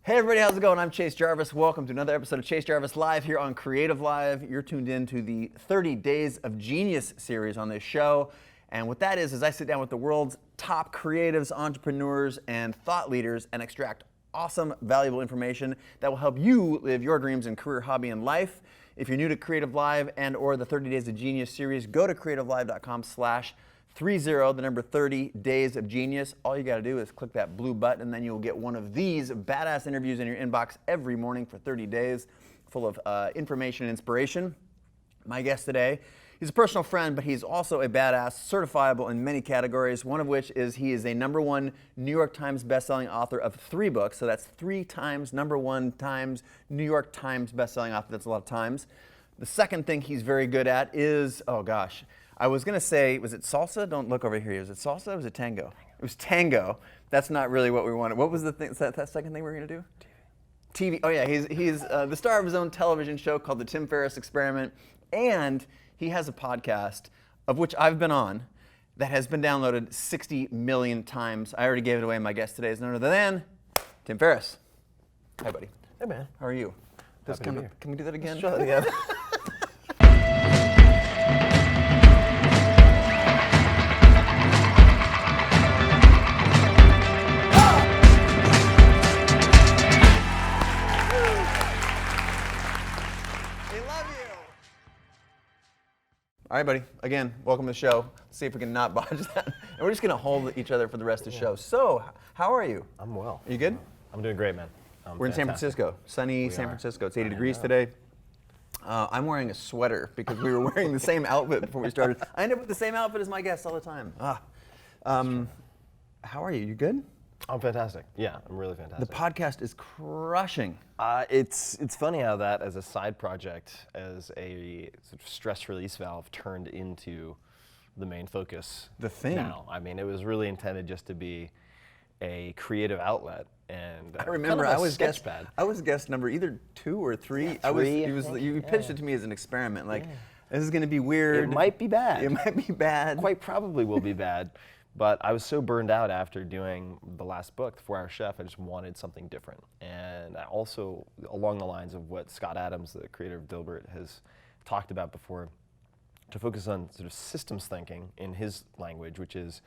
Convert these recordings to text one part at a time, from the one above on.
Hey everybody, how's it going? I'm Chase Jarvis. Welcome to another episode of Chase Jarvis Live here on CreativeLive. You're tuned in to the 30 Days of Genius series on this show. And what that is I sit down with the world's top creatives, entrepreneurs, and thought leaders and extract awesome, valuable information that will help you live your dreams in career, hobby, and life. If you're new to CreativeLive and or the 30 Days of Genius series, go to creativelive.com/30, the number 30 Days of Genius. All you got to do is click that blue button, and then you'll get one of these badass interviews in your inbox every morning for 30 days, full of information and inspiration. My guest today, he's a personal friend, but he's also a badass, certifiable in many categories, one of which is he is a #1 New York Times bestselling author of 3 books. So that's 3 times #1 times New York Times bestselling author. That's a lot of times. The second thing he's very good at is, oh gosh, I was going to say, was it salsa? Don't look over here. Was it salsa or was it tango? It was tango. That's not really what we wanted. What was the thing? That second thing we were going to do? TV. Oh yeah, he's the star of his own television show called The Tim Ferriss Experiment, and he has a podcast of which I've been on that has been downloaded 60 million times. I already gave it away. My guest today is none other than Tim Ferriss. Hi, buddy. Hey, man. How are you? Can we do that again? Let's try that again. All right, buddy. Again, welcome to the show. Let's see if we can not botch that. And we're just going to hold each other for the rest of the show. So, how are you? I'm well. Are you good? I'm doing great, man. We're in San Francisco. Sunny San Francisco. It's 80 degrees today. I'm wearing a sweater because we were wearing the same outfit before we started. I end up with the same outfit as my guests all the time. How are you? You good? I'm fantastic. Yeah, I'm really fantastic. The podcast is crushing. It's funny how that, as a side project, as a sort of stress release valve, turned into the main focus. The thing. Now, I mean, it was really intended just to be a creative outlet, and I remember kind of I was guest. sketchpad. I was guest number either 2 or 3. Yeah, 3, You pitched it to me as an experiment. Like, this is going to be weird. It might be bad. It might be bad. Quite probably will be bad. But I was so burned out after doing the last book, The 4-Hour Chef, I just wanted something different. And I also, along the lines of what Scott Adams, the creator of Dilbert, has talked about before, to focus on sort of systems thinking in his language, which is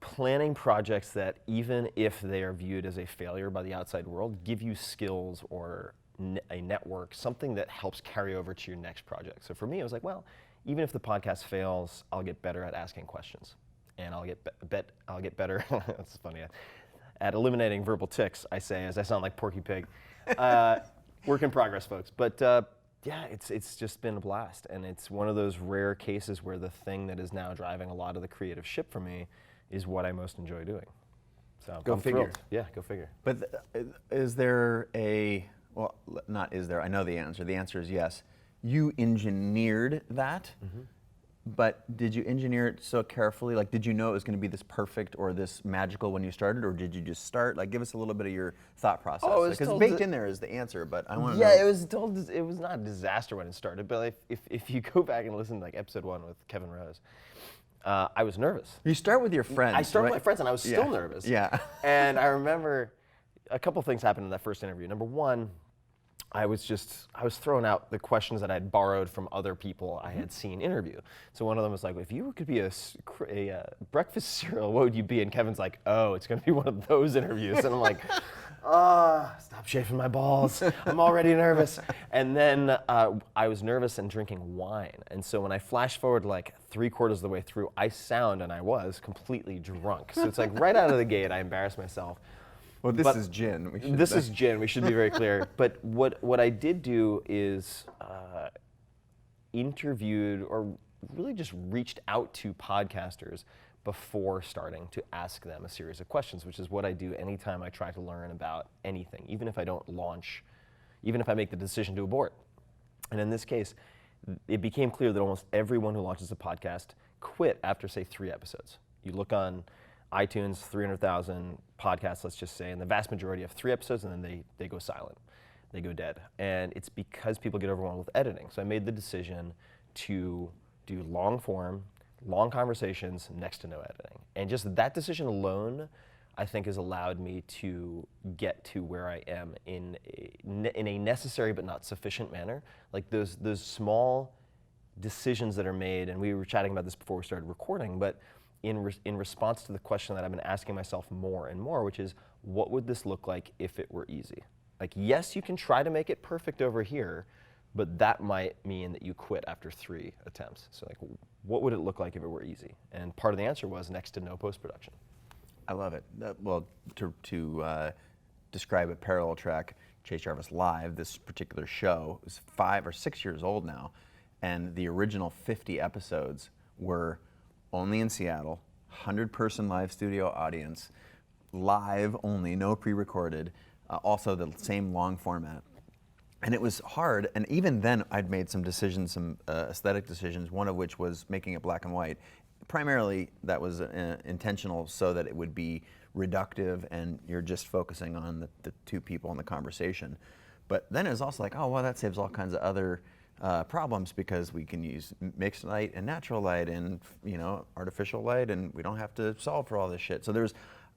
planning projects that, even if they are viewed as a failure by the outside world, give you skills or a network, something that helps carry over to your next project. So for me, it was like, well, even if the podcast fails, I'll get better at asking questions. And I'll get better. That's funny. At eliminating verbal tics, I say, as I sound like Porky Pig. Work in progress, folks. But yeah, it's just been a blast, and it's one of those rare cases where the thing that is now driving a lot of the creative ship for me is what I most enjoy doing. So Go I'm figure. thrilled. Yeah, go figure. But is there well, not is there, I know the answer. The answer is yes. You engineered that. Mm-hmm. But did you engineer it so carefully? Like, did you know it was going to be this perfect or this magical when you started, or did you just start? Like, give us a little bit of your thought process. Because baked in there is the answer, but I want to know. Yeah, it was not a disaster when it started, but if you go back and listen to like episode 1 with Kevin Rose, I was nervous. You start with your friends. I started right? with my friends, and I was still nervous. Yeah. And I remember a couple things happened in that first interview. Number 1, I was throwing out the questions that I'd borrowed from other people I had seen interview. So one of them was like, if you could be a breakfast cereal, what would you be? And Kevin's like, oh, it's going to be one of those interviews. And I'm like, stop shaving my balls. I'm already nervous. And then I was nervous and drinking wine. And so when I flash forward like 3/4 of the way through, I was completely drunk. So it's like right out of the gate, I embarrassed myself. Well, this is gin. This is gin. We should be very clear. But what I did do is interviewed or really just reached out to podcasters before starting to ask them a series of questions, which is what I do anytime I try to learn about anything, even if I don't launch, even if I make the decision to abort. And in this case, it became clear that almost everyone who launches a podcast quit after, say, 3 episodes. You look on iTunes, 300,000 podcasts, let's just say, and the vast majority have 3 episodes, and then they go silent. They go dead. And it's because people get overwhelmed with editing. So I made the decision to do long form, long conversations, next to no editing. And just that decision alone, I think has allowed me to get to where I am in a necessary but not sufficient manner. Like those small decisions that are made, and we were chatting about this before we started recording, but in response to the question that I've been asking myself more and more, which is, what would this look like if it were easy? Like, yes, you can try to make it perfect over here, but that might mean that you quit after 3 attempts. So like, what would it look like if it were easy? And part of the answer was next to no post-production. I love it. Well, to describe a parallel track, ChaseJarvis Live, this particular show is 5 or 6 years old now, and the original 50 episodes were only in Seattle, 100-person live studio audience, live only, no pre-recorded, also the same long format. And it was hard, and even then I'd made some decisions, some aesthetic decisions, one of which was making it black and white. Primarily that was intentional so that it would be reductive and you're just focusing on the 2 people in the conversation. But then it was also like, oh, well, that saves all kinds of other problems because we can use mixed light and natural light and artificial light, and we don't have to solve for all this shit. So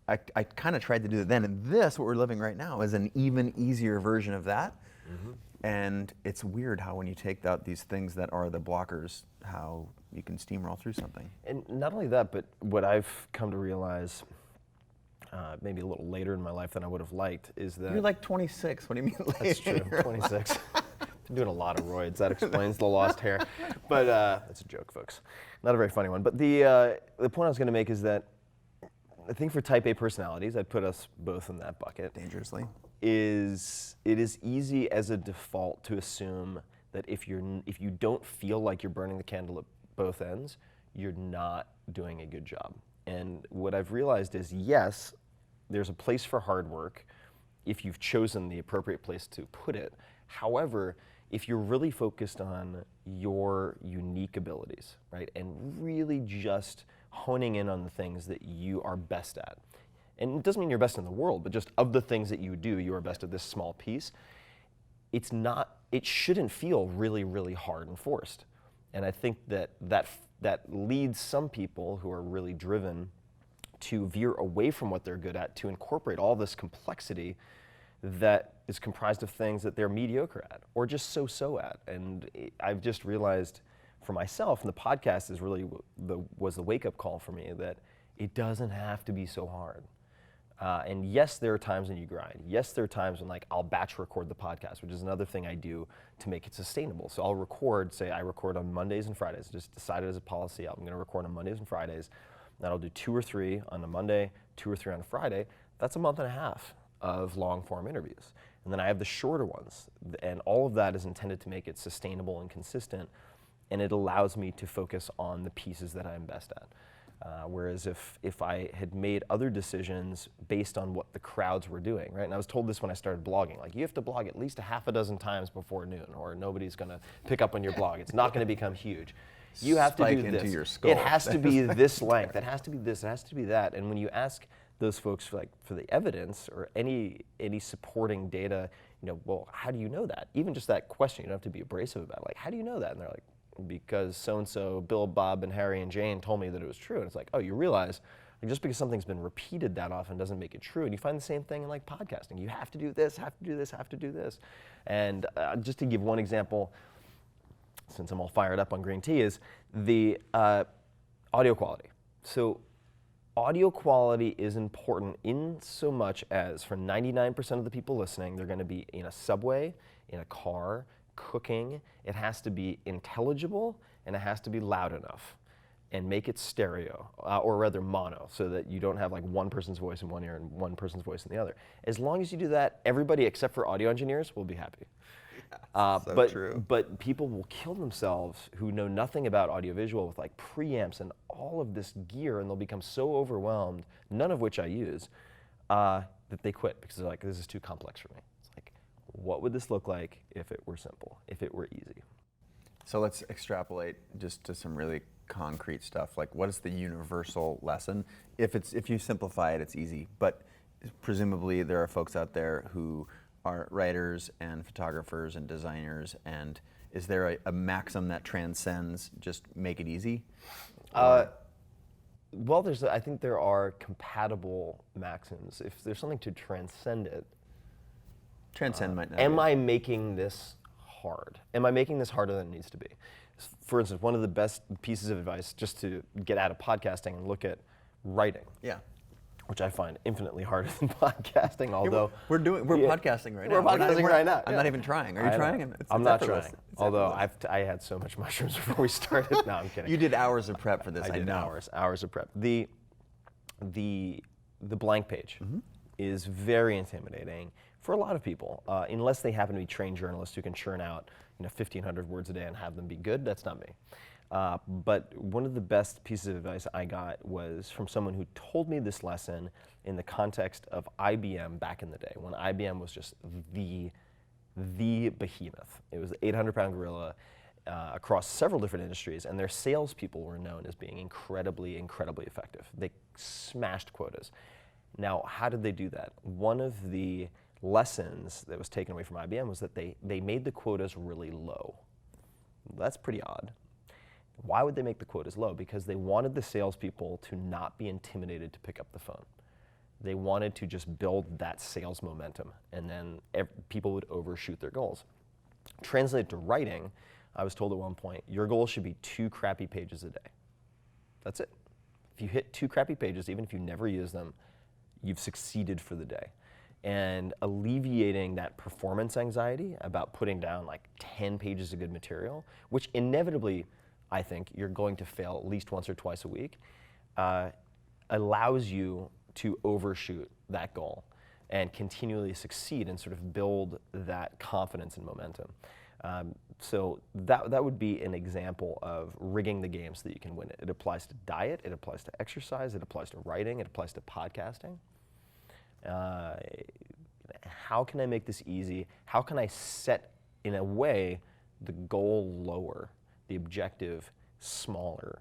I kind of tried to do that then, and this, what we're living right now, is an even easier version of that. Mm-hmm. And it's weird how when you take out these things that are the blockers, how you can steamroll through something. And not only that, but what I've come to realize, maybe a little later in my life than I would have liked, is that... You're like 26, what do you mean later? That's true, 26. I'm doing a lot of roids, that explains the lost hair. But that's a joke, folks. Not a very funny one. But the point I was going to make is that I think for type A personalities, I'd put us both in that bucket. Dangerously. It is easy as a default to assume that if you don't feel like you're burning the candle at both ends, you're not doing a good job. And what I've realized is, yes, there's a place for hard work if you've chosen the appropriate place to put it. However, if you're really focused on your unique abilities, right, and really just honing in on the things that you are best at, and it doesn't mean you're best in the world, but just of the things that you do, you are best at this small piece, it shouldn't feel really, really hard and forced. And I think that leads some people who are really driven to veer away from what they're good at, to incorporate all this complexity that is comprised of things that they're mediocre at or just so at. And I've just realized for myself, and the podcast is really was the wake-up call for me, that it doesn't have to be so hard. And yes, there are times when you grind. Yes, there are times when I'll batch record the podcast, which is another thing I do to make it sustainable. So I'll record, say I record on Mondays and Fridays, just decided as a policy, I'm gonna record on Mondays and Fridays. Then I'll do 2 or 3 on a Monday, 2 or 3 on a Friday. That's a month and a half of long form interviews. And then I have the shorter ones. And all of that is intended to make it sustainable and consistent. And it allows me to focus on the pieces that I'm best at. Whereas if I had made other decisions based on what the crowds were doing, right? And I was told this when I started blogging, you have to blog at least a half a dozen times before noon, or nobody's gonna pick up on your blog. It's not gonna become huge. You have to do this. Into your skull. It has to be this length. It has to be this. It has to be that. And when you ask those folks for the evidence or any supporting data, well, how do you know that? Even just that question, you don't have to be abrasive about it. How do you know that? And they're like, because so-and-so, Bill, Bob, and Harry, and Jane told me that it was true. And it's like, oh, you realize just because something's been repeated that often doesn't make it true. And you find the same thing in podcasting. You have to do this, have to do this, have to do this. And just to give one example, since I'm all fired up on green tea, is the audio quality. So audio quality is important in so much as for 99% of the people listening, they're going to be in a subway, in a car, cooking. It has to be intelligible and it has to be loud enough, and make it stereo, or rather mono, so that you don't have one person's voice in one ear and one person's voice in the other. As long as you do that, everybody except for audio engineers will be happy. True. But people will kill themselves who know nothing about audiovisual with preamps and all of this gear, and they'll become so overwhelmed, none of which I use, that they quit because they're this is too complex for me. It's what would this look like if it were simple, if it were easy? So let's extrapolate just to some really concrete stuff. What is the universal lesson? If you simplify it, it's easy. But presumably there are folks out there who are writers and photographers and designers, and is there a maxim that transcends just make it easy? Well, I think there are compatible maxims. If there's something to transcend it, Transcend might not. am I making this hard? Am I making this harder than it needs to be? For instance, one of the best pieces of advice, just to get out of podcasting and look at writing. Yeah. Which I find infinitely harder than podcasting, although... We're podcasting right now. We're podcasting right now. I'm not even trying. Are you trying? I'm not trying. Although I had so much mushrooms before we started. No, I'm kidding. You did hours of prep for this, I did know. hours of prep. The blank page is very intimidating for a lot of people, unless they happen to be trained journalists who can churn out 1,500 words a day and have them be good. That's not me. But one of the best pieces of advice I got was from someone who told me this lesson in the context of IBM back in the day, when IBM was just the behemoth. It was an 800-pound gorilla across several different industries, and their salespeople were known as being incredibly, incredibly effective. They smashed quotas. Now, how did they do that? One of the lessons that was taken away from IBM was that they made the quotas really low. That's pretty odd. Why would they make the quotas low? Because they wanted the salespeople to not be intimidated to pick up the phone. They wanted to just build that sales momentum, and then people would overshoot their goals. Translated to writing, I was told at one point, your goal should be 2 crappy pages a day. That's it. If you hit 2 crappy pages, even if you never use them, you've succeeded for the day. And alleviating that performance anxiety about putting down like 10 pages of good material, which inevitably, I think, you're going to fail at least once or twice a week, allows you to overshoot that goal and continually succeed and sort of build that confidence and momentum. So that would be an example of rigging the game so that you can win it. It applies to diet, it applies to exercise, it applies to writing, it applies to podcasting. How can I make this easy? How can I set, in a way, the goal lower, the objective smaller,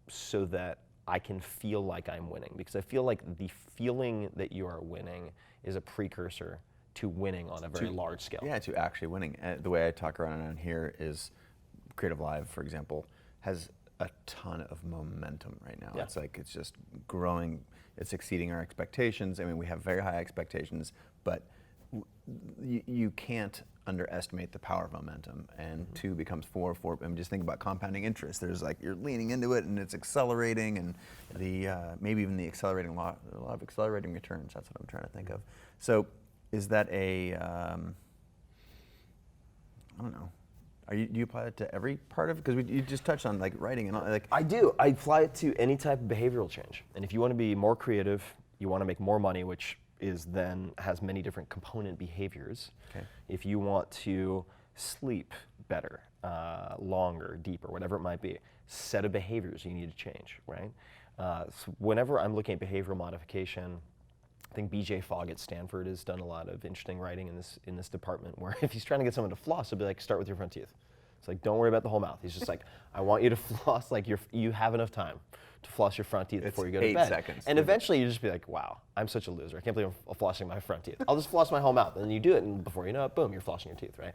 so that I can feel like I'm winning? Because I feel like the feeling that you are winning is a precursor to winning on a very large scale. Yeah, to actually winning. The way I talk around here is CreativeLive, for example, has a ton of momentum right now. Yeah. It's like it's just growing. It's exceeding our expectations. I mean, we have very high expectations, but you can't underestimate the power of momentum. And 2 becomes 4. I mean, just think about compounding interest. There's like you're leaning into it, and it's accelerating, and the maybe even the accelerating a lot of accelerating returns. That's what I'm trying to think of. So, is that a I don't know. Do you apply it to every part of it? Because you just touched on like writing and all, like. I do. I apply it to any type of behavioral change. And if you want to be more creative, you want to make more money, which has many different component behaviors. Okay. If you want to sleep better, longer, deeper, whatever it might be, set of behaviors you need to change, right? So whenever I'm looking at behavioral modification, I think BJ Fogg at Stanford has done a lot of interesting writing in this department, where if he's trying to get someone to floss, he'll be like, start with your front teeth. It's like, don't worry about the whole mouth. He's just like, I want you to floss, like you have enough time to floss your front teeth before you go to bed. 8 seconds. And eventually you just be like, wow, I'm such a loser. I can't believe I'm flossing my front teeth. I'll just floss my whole mouth. And then you do it, and before you know it, boom, you're flossing your teeth, right?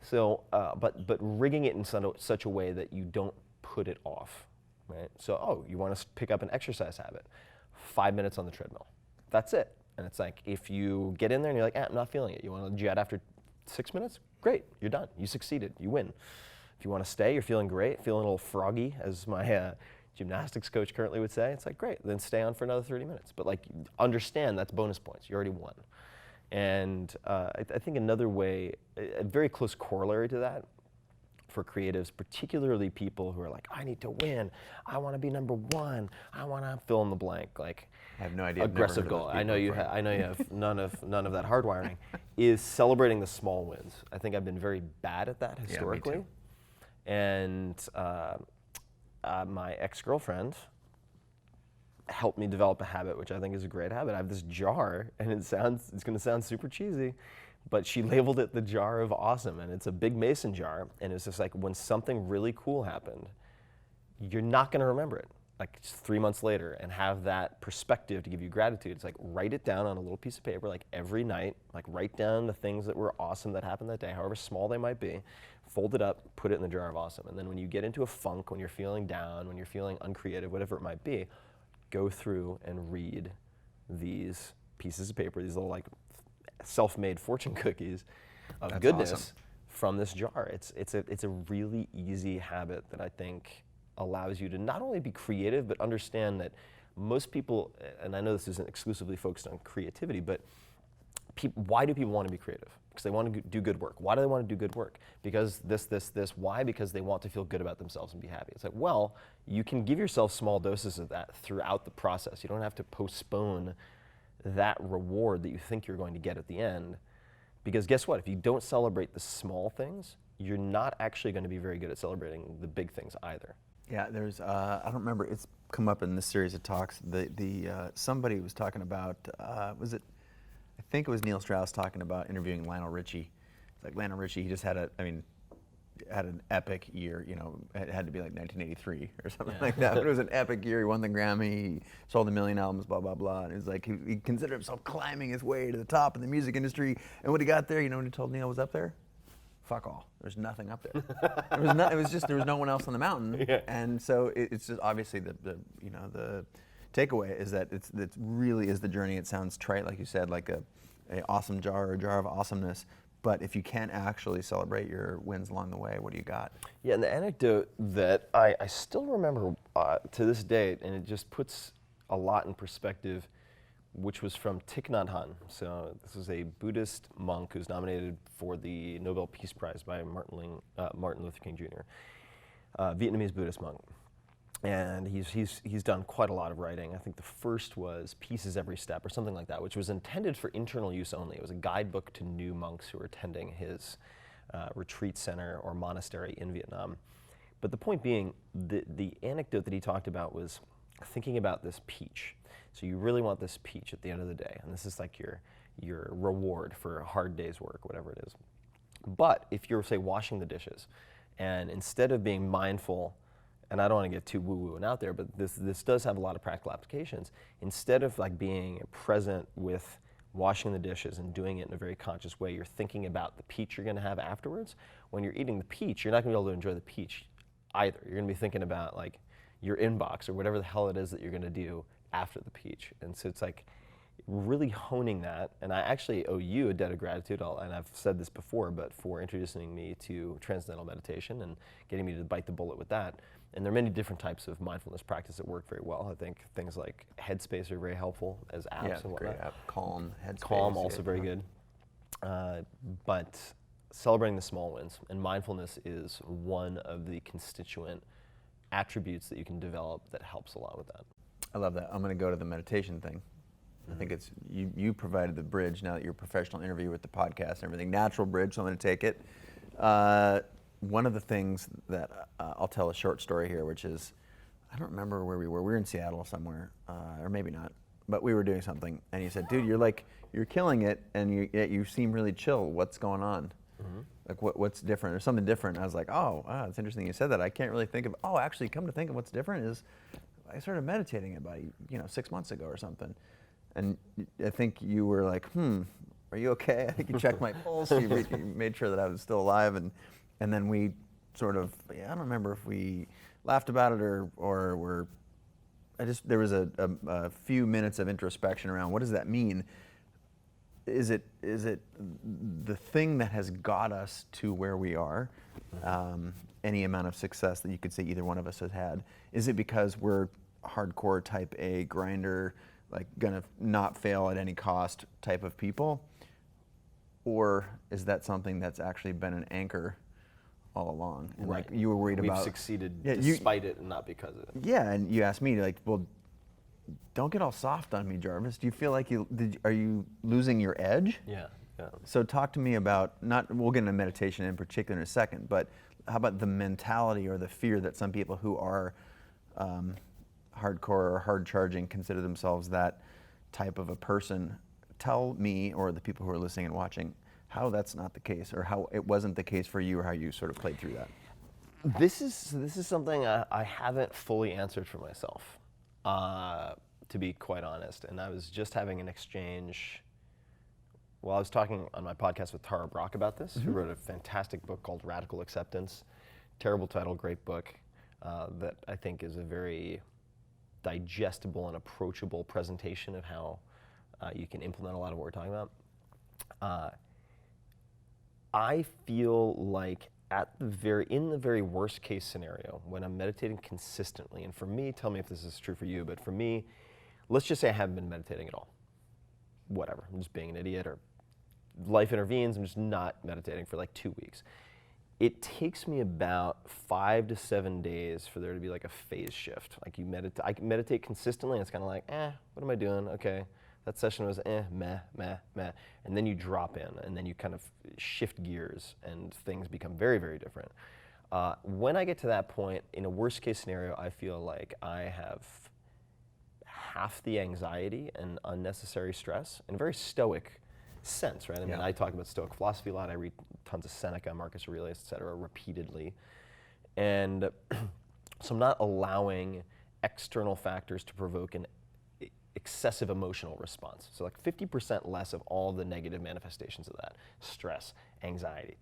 So, but rigging it in such a way that you don't put it off, right? So, you want to pick up an exercise habit, 5 minutes on the treadmill. That's it. And it's like, if you get in there and you're like, I'm not feeling it. You want to jet after 6 minutes? Great, you're done. You succeeded, you win. If you want to stay, you're feeling great, feeling a little froggy, as my gymnastics coach currently would say. It's like, great, then stay on for another 30 minutes. But like, understand that's bonus points. You already won. And I think another way, a very close corollary to that for creatives, particularly people who are like, I need to win, I want to be number 1, I want to fill in the blank, like I have no idea. Aggressive goal. I know you have none of that hardwiring. Is celebrating the small wins. I think I've been very bad at that historically. Yeah, me too. And my ex-girlfriend helped me develop a habit, which I think is a great habit. I have this jar, and it's going to sound super cheesy, but she labeled it the jar of awesome, and it's a big mason jar, and it's just like when something really cool happened, you're not going to remember it. like 3 months later and have that perspective to give you gratitude. It's like write it down on a little piece of paper, like every night, like write down the things that were awesome that happened that day, however small they might be, fold it up, put it in the jar of awesome. And then when you get into a funk, when you're feeling down, when you're feeling uncreative, whatever it might be, go through and read these pieces of paper, these little like self-made fortune cookies of That's goodness awesome. from this jar. It's a really easy habit that I think allows you to not only be creative, but understand that most people, and I know this isn't exclusively focused on creativity, but why do people want to be creative? Because they want to do good work. Why do they want to do good work? Because this. Why? Because they want to feel good about themselves and be happy. It's like, well, you can give yourself small doses of that throughout the process. You don't have to postpone that reward that you think you're going to get at the end. Because guess what? If you don't celebrate the small things, you're not actually going to be very good at celebrating the big things either. Yeah, there's, I don't remember, it's come up in this series of talks, somebody was talking about, was it, I think it was Neil Strauss talking about interviewing Lionel Richie. It's like Lionel Richie, he just had had an epic year, you know, it had to be like 1983 or something like that, but it was an epic year, he won the Grammy, he sold 1 million albums, blah, blah, blah, and it was like, he considered himself climbing his way to the top in the music industry, and when he got there, you know when he told Neil was up there? Fuck all. There's nothing up there. There was no one else on the mountain, and so it's just obviously the takeaway is that it really is the journey. It sounds trite, like you said, like a awesome jar or a jar of awesomeness. But if you can't actually celebrate your wins along the way, what do you got? Yeah, and the anecdote that I still remember to this date, and it just puts a lot in perspective, which was from Thich Nhat Hanh. So this is a Buddhist monk who's nominated for the Nobel Peace Prize by Martin Luther King Jr., Vietnamese Buddhist monk. And he's done quite a lot of writing. I think the first was Peace is Every Step or something like that, which was intended for internal use only. It was a guidebook to new monks who were attending his retreat center or monastery in Vietnam. But the point being, the anecdote that he talked about was thinking about this peach. So you really want this peach at the end of the day, and this is like your reward for a hard day's work, whatever it is. But if you're, say, washing the dishes, and instead of being mindful, and I don't want to get too woo-woo and out there, but this does have a lot of practical applications. Instead of like being present with washing the dishes and doing it in a very conscious way, you're thinking about the peach you're going to have afterwards. When you're eating the peach, you're not going to be able to enjoy the peach either. You're going to be thinking about like your inbox or whatever the hell it is that you're going to do after the peach. And so it's like really honing that, and I actually owe you a debt of gratitude, and I've said this before, but for introducing me to transcendental meditation and getting me to bite the bullet with that. And there are many different types of mindfulness practice that work very well. I think things like Headspace are very helpful as apps and whatnot. Great app. Calm, Headspace. Calm, also very good. But celebrating the small wins, and mindfulness is one of the constituent attributes that you can develop that helps a lot with that. I love that. I'm going to go to the meditation thing. I think it's you provided the bridge now that you're a professional interviewer with the podcast and everything. Natural bridge, so I'm going to take it. One of the things that I'll tell a short story here, which is, I don't remember where we were. We were in Seattle somewhere, or maybe not, but we were doing something. And you said, dude, you're killing it, and you seem really chill. What's going on? Like what's different? There's something different. And I was like, oh, wow, it's interesting you said that. I can't really think of, actually come to think of what's different is I started meditating about 6 months ago or something. And I think you were like, are you okay? I think you checked my pulse. You made sure that I was still alive. And then we sort of, I don't remember if we laughed about it or there was a few minutes of introspection around what does that mean? Is it the thing that has got us to where we are, any amount of success that you could say either one of us has had? Is it because we're hardcore type A grinder, like gonna not fail at any cost type of people? Or is that something that's actually been an anchor all along? And right. Like you were worried about. We've succeeded despite it and not because of it. Yeah, and you asked me like, well, don't get all soft on me, Jarvis. Do you feel like are you losing your edge? Yeah. So talk to me about, we'll get into meditation in particular in a second, but how about the mentality or the fear that some people who are hardcore or hard charging consider themselves that type of a person? Tell me, or the people who are listening and watching, how that's not the case, or how it wasn't the case for you, or how you sort of played through that. This is something I haven't fully answered for myself, to be quite honest. And I was just having an exchange. Well, I was talking on my podcast with Tara Brach about this, who wrote a fantastic book called Radical Acceptance. Terrible title, great book, that I think is a very digestible and approachable presentation of how you can implement a lot of what we're talking about. I feel like in the very worst case scenario, when I'm meditating consistently, and for me, tell me if this is true for you, but for me, let's just say I haven't been meditating at all. Whatever, I'm just being an idiot, or life intervenes, I'm just not meditating for like 2 weeks. It takes me about 5 to 7 days for there to be like a phase shift. Like I meditate consistently, and it's kind of like, what am I doing? Okay, that session was meh. And then you drop in, and then you kind of shift gears, and things become very, very different. When I get to that point, in a worst case scenario, I feel like I have half the anxiety and unnecessary stress in a very stoic sense, right? I mean, I talk about Stoic philosophy a lot. I read tons of Seneca, Marcus Aurelius, et cetera, repeatedly. And so I'm not allowing external factors to provoke an excessive emotional response. So like 50% less of all the negative manifestations of that. Stress, anxiety,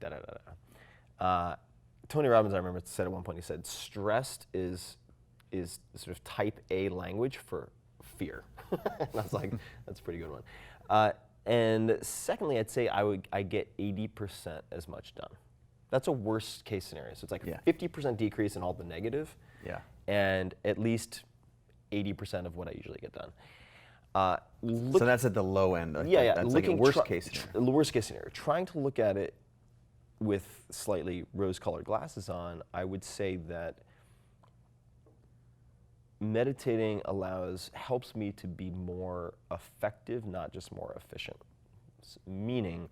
Tony Robbins, I remember, said at one point, he said, stressed is sort of type A language for fear. And I was like, that's a pretty good one. And secondly, I'd say I get 80% as much done. That's a worst case scenario. So it's like 50% decrease in all the negative, and at least 80% of what I usually get done. So that's at the low end. That's like a worst case scenario. The worst case scenario. Trying to look at it with slightly rose-colored glasses on, I would say that meditating helps me to be more effective, not just more efficient. Meaning,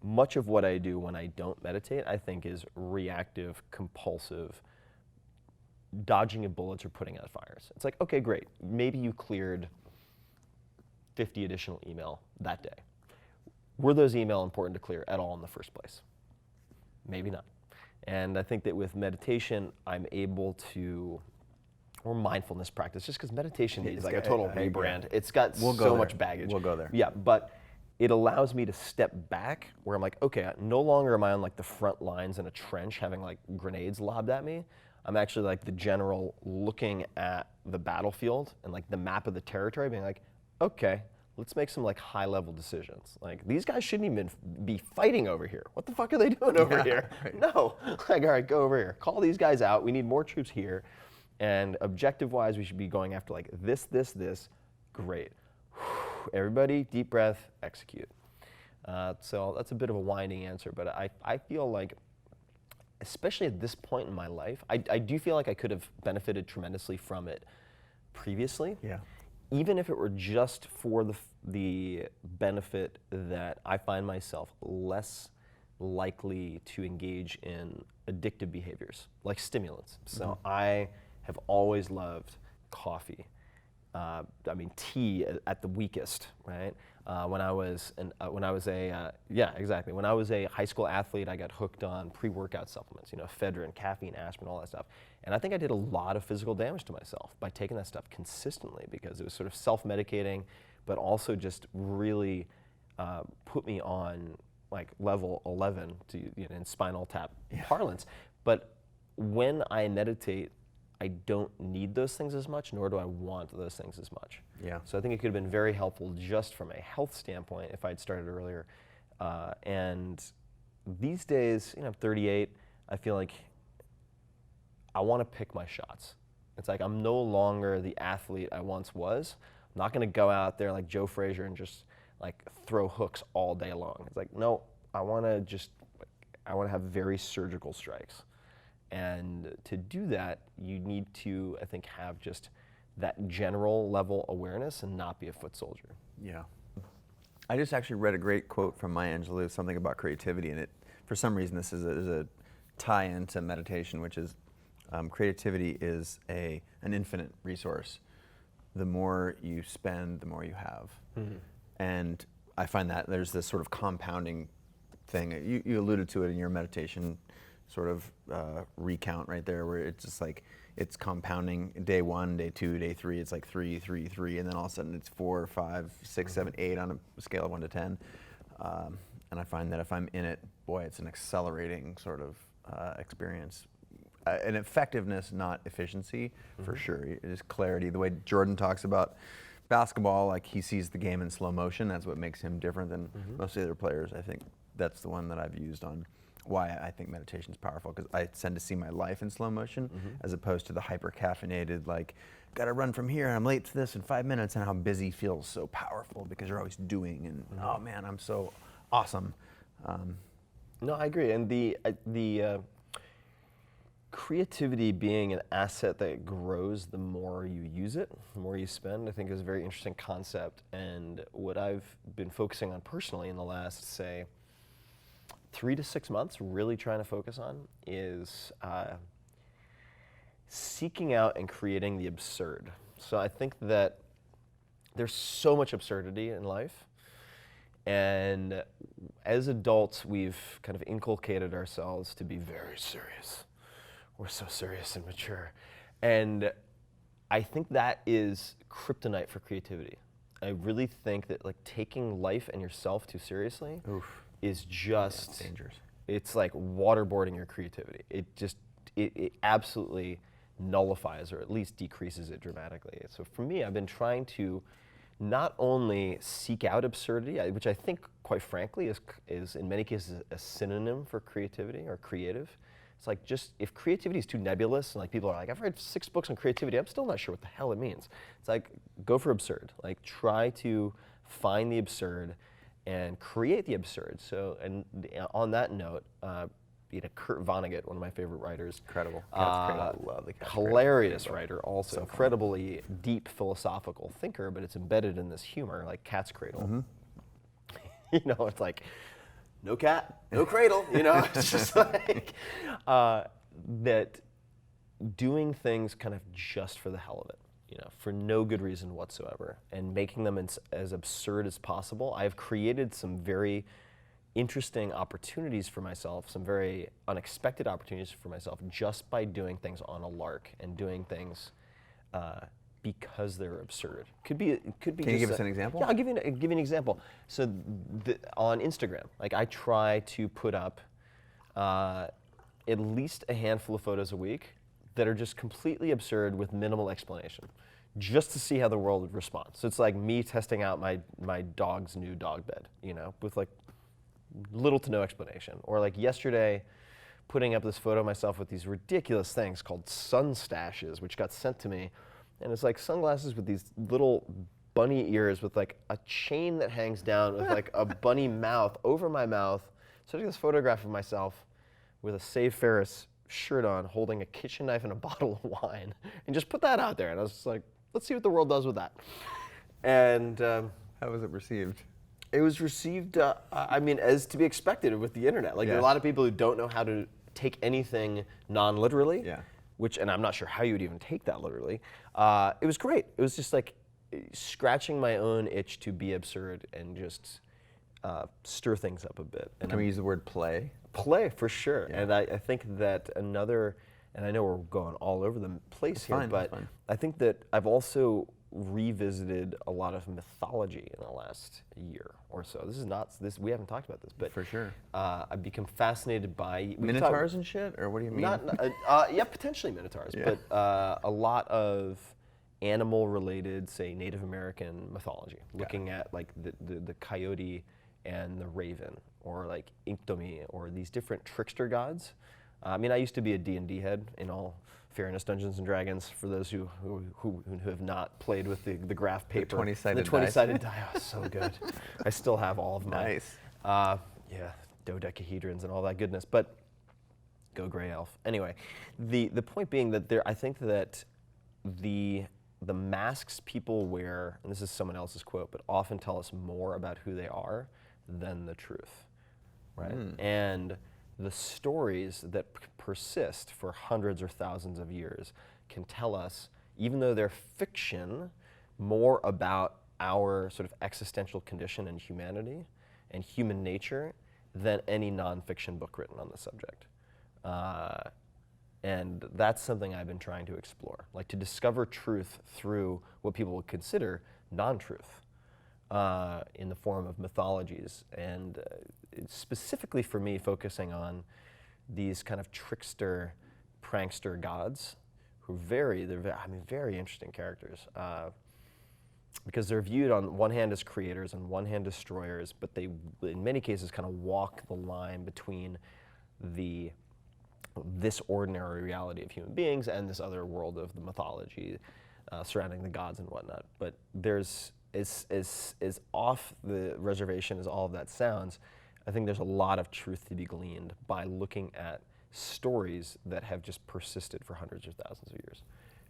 much of what I do when I don't meditate, I think, is reactive, compulsive, dodging of bullets or putting out fires. It's like, okay, great. Maybe you cleared 50 additional email that day. Were those email important to clear at all in the first place? Maybe not. And I think that with meditation, I'm able to, or mindfulness practice, just because meditation needs like a total rebrand. It's got so much baggage. We'll go there. Yeah, but it allows me to step back where I'm like, okay, no longer am I on like the front lines in a trench having like grenades lobbed at me. I'm actually like the general looking at the battlefield and like the map of the territory being like, okay, let's make some like high level decisions. Like these guys shouldn't even be fighting over here. What the fuck are they doing over here? Right. No, like all right, go over here. Call these guys out. We need more troops here. And objective wise, we should be going after like this. Great. Everybody, deep breath, execute. So that's a bit of a winding answer, but I feel like, especially at this point in my life, I do feel like I could have benefited tremendously from it previously. Yeah. Even if it were just for the benefit that I find myself less likely to engage in addictive behaviors, like stimulants. So I have always loved coffee. Tea at the weakest, right? When I was a high school athlete, I got hooked on pre-workout supplements, ephedrine, caffeine, aspirin, all that stuff. And I think I did a lot of physical damage to myself by taking that stuff consistently because it was sort of self-medicating, but also just really put me on like level 11 to in spinal tap parlance. But when I meditate, I don't need those things as much, nor do I want those things as much. Yeah. So I think it could have been very helpful just from a health standpoint if I'd started earlier. And these days, I'm 38, I feel like I want to pick my shots. It's like I'm no longer the athlete I once was. I'm not going to go out there like Joe Frazier and just like throw hooks all day long. It's like, no, I want to have very surgical strikes. And to do that, you need to, I think, have just that general level awareness and not be a foot soldier. Yeah. I just actually read a great quote from Maya Angelou, something about creativity, and for some reason this is a tie-in to meditation, which is creativity is an infinite resource. The more you spend, the more you have. Mm-hmm. And I find that there's this sort of compounding thing. You alluded to it in your meditation sort of recount right there, where it's just like it's compounding. Day 1, day 2, day 3, it's like 3, 3, 3, and then all of a sudden it's 4, 5, 6, 7, 8 on a scale of 1 to 10. And I find that if I'm in it, boy, it's an accelerating sort of experience. An effectiveness, not efficiency, for sure. It is clarity. The way Jordan talks about basketball, like he sees the game in slow motion. That's what makes him different than most of the other players. I think that's the one that I've used on why I think meditation is powerful, because I tend to see my life in slow motion as opposed to the hyper caffeinated, like, gotta run from here, I'm late to this in 5 minutes, and how busy feels so powerful because you're always doing, and oh man, I'm so awesome. No, I agree. And the creativity being an asset that grows the more you use it, the more you spend, I think is a very interesting concept. And what I've been focusing on personally in the last, say, 3 to 6 months, really trying to focus on is seeking out and creating the absurd. So I think that there's so much absurdity in life. And as adults, we've kind of inculcated ourselves to be very serious. We're so serious and mature. And I think that is kryptonite for creativity. I really think that like taking life and yourself too seriously is just dangerous. It's like waterboarding your creativity. It absolutely nullifies or at least decreases it dramatically. So for me, I've been trying to not only seek out absurdity, which I think, quite frankly, is in many cases a synonym for creativity or creative. It's like, just if creativity is too nebulous, and like people are like, I've read 6 books on creativity, I'm still not sure what the hell it means. It's like, go for absurd. Like, try to find the absurd and create the absurd. So, and on that note, Kurt Vonnegut, one of my favorite writers. Incredible. Cat's Cradle. Love the Cat's Cradle. Hilarious writer, also So incredibly deep philosophical thinker, but it's embedded in this humor, like Cat's Cradle. You know, it's like, no cat, no cradle, you know? It's just like, that doing things kind of just for the hell of it, you know, for no good reason whatsoever, and making them as absurd as possible. I've created some very interesting opportunities for myself, some very unexpected opportunities for myself, just by doing things on a lark and doing things because they're absurd. Could be. Can you give us an example? Yeah, I'll give you an example. So on Instagram, like I try to put up at least a handful of photos a week that are just completely absurd with minimal explanation, just to see how the world would respond. So it's like me testing out my dog's new dog bed, you know, with like little to no explanation. Or like yesterday, putting up this photo of myself with these ridiculous things called sun stashes, which got sent to me. And it's like sunglasses with these little bunny ears with like a chain that hangs down with like a bunny mouth over my mouth. So I took this photograph of myself with a Save Ferriss shirt on, holding a kitchen knife and a bottle of wine, and just put that out there. And I was just like, let's see what the world does with that. And how was it received? It was received, I mean, as to be expected with the internet. Like, there are a lot of people who don't know how to take anything non-literally. Yeah. And I'm not sure how you would even take that literally. It was great. It was just like scratching my own itch to be absurd and just stir things up a bit. And Can we use the word play? Play, for sure. Yeah. And I think that another, and I know we're going all over the place here, but I think that I've also revisited a lot of mythology in the last year or so. This is not, we haven't talked about this, but for sure. I've become fascinated by Minotaurs and shit, or what do you mean? Yeah, potentially Minotaurs, Yeah. but a lot of animal-related, say, Native American mythology, looking at like the coyote and the raven, or like Inktomi, or these different trickster gods. I mean, I used to be a D&D head, in all fairness, Dungeons and Dragons, for those who have not played with the graph paper. The 20-sided The 20-sided die. Oh, so good. I still have all of my, Nice. dodecahedrons and all that goodness, but go gray elf. Anyway, the point being that I think that the masks people wear, and this is someone else's quote, but often tell us more about who they are than the truth, right? And the stories that persist for hundreds or thousands of years can tell us, even though they're fiction, more about our sort of existential condition and humanity and human nature than any nonfiction book written on the subject, And that's something I've been trying to explore, like to discover truth through what people would consider non-truth in the form of mythologies, and specifically for me, focusing on these kind of trickster, prankster gods who very interesting characters. Because they're viewed on one hand as creators, on one hand destroyers, but they, in many cases, kind of walk the line between this ordinary reality of human beings and this other world of the mythology surrounding the gods and whatnot. But there's, as off the reservation as all of that sounds, I think there's a lot of truth to be gleaned by looking at stories that have just persisted for hundreds or thousands of years.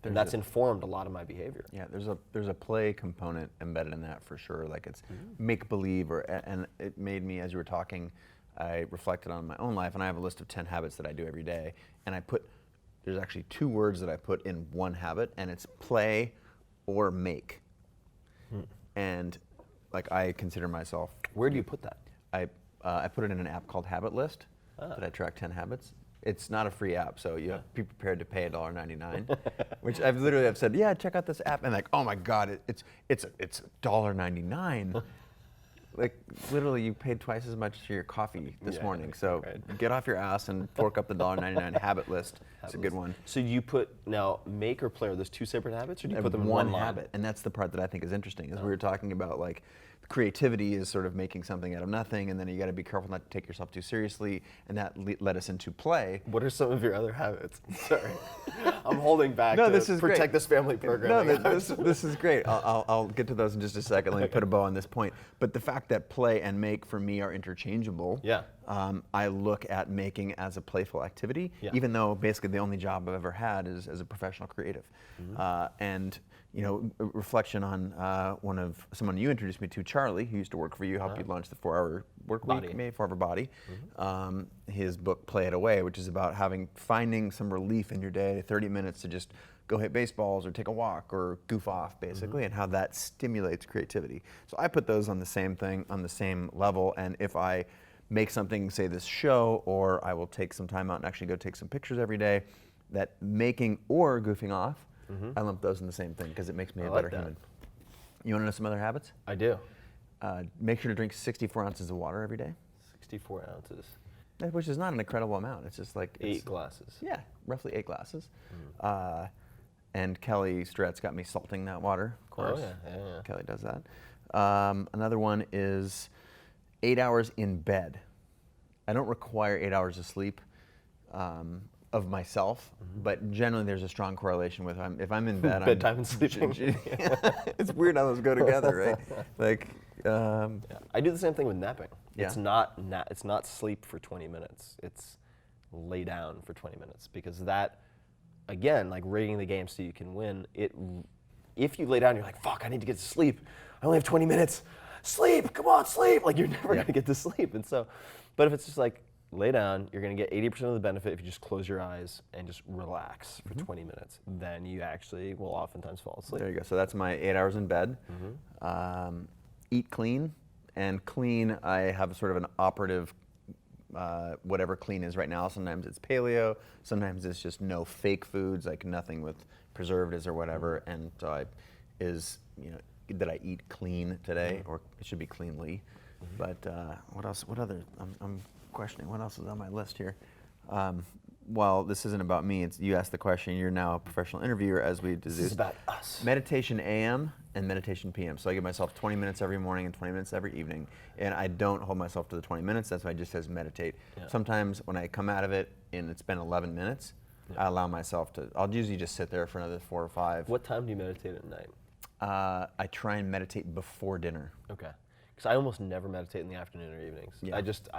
And that's informed a lot of my behavior. Yeah, there's a play component embedded in that for sure. Like it's make believe, and it made me, as you were talking, I reflected on my own life, and I have a list of 10 habits that I do every day, and there's actually 2 words that I put in one habit, and it's play or make. And like I consider myself. Where do you put that? I put it in an app called Habit List that I track 10 habits. It's not a free app, so you have to be prepared to pay $1.99, which I've literally said, yeah, check out this app, and like, oh my God, it's $1.99. Like literally, you paid twice as much for your coffee this morning. So get off your ass and fork up the $1.99 Habit List. It's a good one. So you put now make or play, are those 2 separate habits, or do you put them in one one habit? And that's the part that I think is interesting. Is we were talking about like creativity is sort of making something out of nothing, and then you got to be careful not to take yourself too seriously, and that led us into play. What are some of your other habits? Sorry, I'm holding back. No, to this is protect great. this family program. No, this is great. I'll get to those in just a second. Let me put a bow on this point. But the fact that play and make for me are interchangeable. Yeah. I look at making as a playful activity, even though basically the only job I've ever had is as a professional creative. And you know, reflection on someone you introduced me to, Charlie, who used to work for you, helped you launch the 4-Hour Work Week, maybe 4-Hour Body. His book, Play It Away, which is about finding some relief in your day, 30 minutes to just go hit baseballs or take a walk or goof off, basically, and how that stimulates creativity. So I put those on the same thing, on the same level, and if I make something, say this show, or I will take some time out and actually go take some pictures every day, that making or goofing off, I lump those in the same thing because it makes me a better human. You want to know some other habits? I do. Make sure to drink 64 ounces of water every day. 64 ounces. Which is not an incredible amount. It's just like 8 glasses. Yeah, roughly 8 glasses. And Kelly Stretz got me salting that water, of course. Oh yeah. Kelly does that. Another one is 8 hours in bed. I don't require 8 hours of sleep of myself, but generally there's a strong correlation with if I'm in bed. Bedtime and sleeping. It's weird how those go together, right? Like, I do the same thing with napping. Yeah. It's not sleep for 20 minutes. It's lay down for 20 minutes, because that, again, like rigging the game so you can win. If you lay down, you're like, fuck, I need to get to sleep. I only have 20 minutes. Sleep, come on, sleep. Like you're never gonna get to sleep. And so, but if it's just like lay down, you're gonna get 80% of the benefit if you just close your eyes and just relax for 20 minutes. Then you actually will oftentimes fall asleep. There you go. So that's my 8 hours in bed. Eat clean. And clean, I have sort of an operative, whatever clean is right now. Sometimes it's paleo, sometimes it's just no fake foods, like nothing with preservatives or whatever. And so did I eat clean today, or it should be cleanly. But what else? What other? I'm questioning what else is on my list here. Well, this isn't about me. You asked the question. You're now a professional interviewer, as we deduced. This is about us. Meditation AM and meditation PM. So I give myself 20 minutes every morning and 20 minutes every evening, and I don't hold myself to the 20 minutes. That's why it just says meditate. Yeah. Sometimes when I come out of it and it's been 11 minutes, I allow myself to. I'll usually just sit there for another 4 or 5. What time do you meditate at night? I try and meditate before dinner. Okay, because I almost never meditate in the afternoon or evenings. Yeah. I just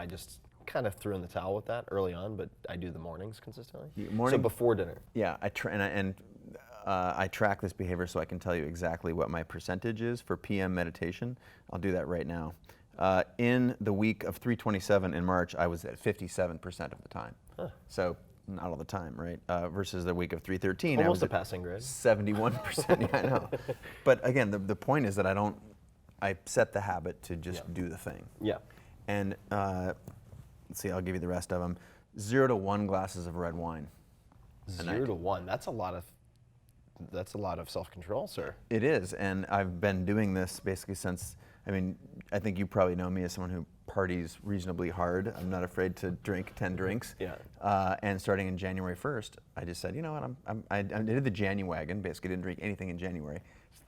kind of threw in the towel with that early on, but I do the mornings consistently. So before dinner. Yeah, I track this behavior so I can tell you exactly what my percentage is for PM meditation. I'll do that right now. In the week of 3/27 in March, I was at 57% of the time. So not all the time, right? Versus the week of 3/13, I was a passing grade. 71%. Yeah, I know. But again, the point is that I set the habit to just do the thing. Yeah. And let's see, I'll give you the rest of them. 0 to 1 glasses of red wine. 0 to 1. That's a lot of self-control, sir. It is, and I've been doing this basically since. I mean, I think you probably know me as someone who parties reasonably hard. I'm not afraid to drink 10 drinks. Yeah. And starting in January 1st, I just said, you know what, I did the Januwagon, basically didn't drink anything in January.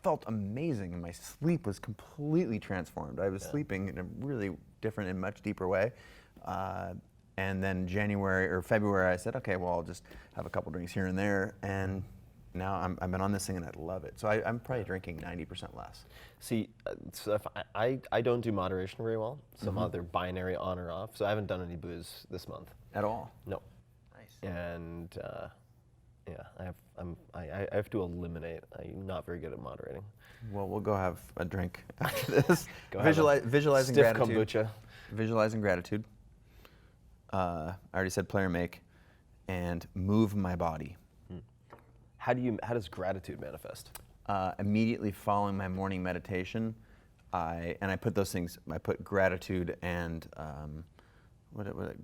Felt amazing, and my sleep was completely transformed. I was sleeping in a really different and much deeper way. And then January or February, I said, okay, well, I'll just have a couple drinks here and there. And now I've been on this thing and I love it. So I'm probably drinking 90% less. See, so if I don't do moderation very well. So I'm either binary on or off. So I haven't done any booze this month. At all? No. Nice. And yeah, I have to eliminate. I'm not very good at moderating. Well, we'll go have a drink after this. Go Visualizing stiff gratitude. kombucha. Visualizing gratitude. I already said player make, and move my body. How does gratitude manifest? Immediately following my morning meditation, I put those things. I put gratitude and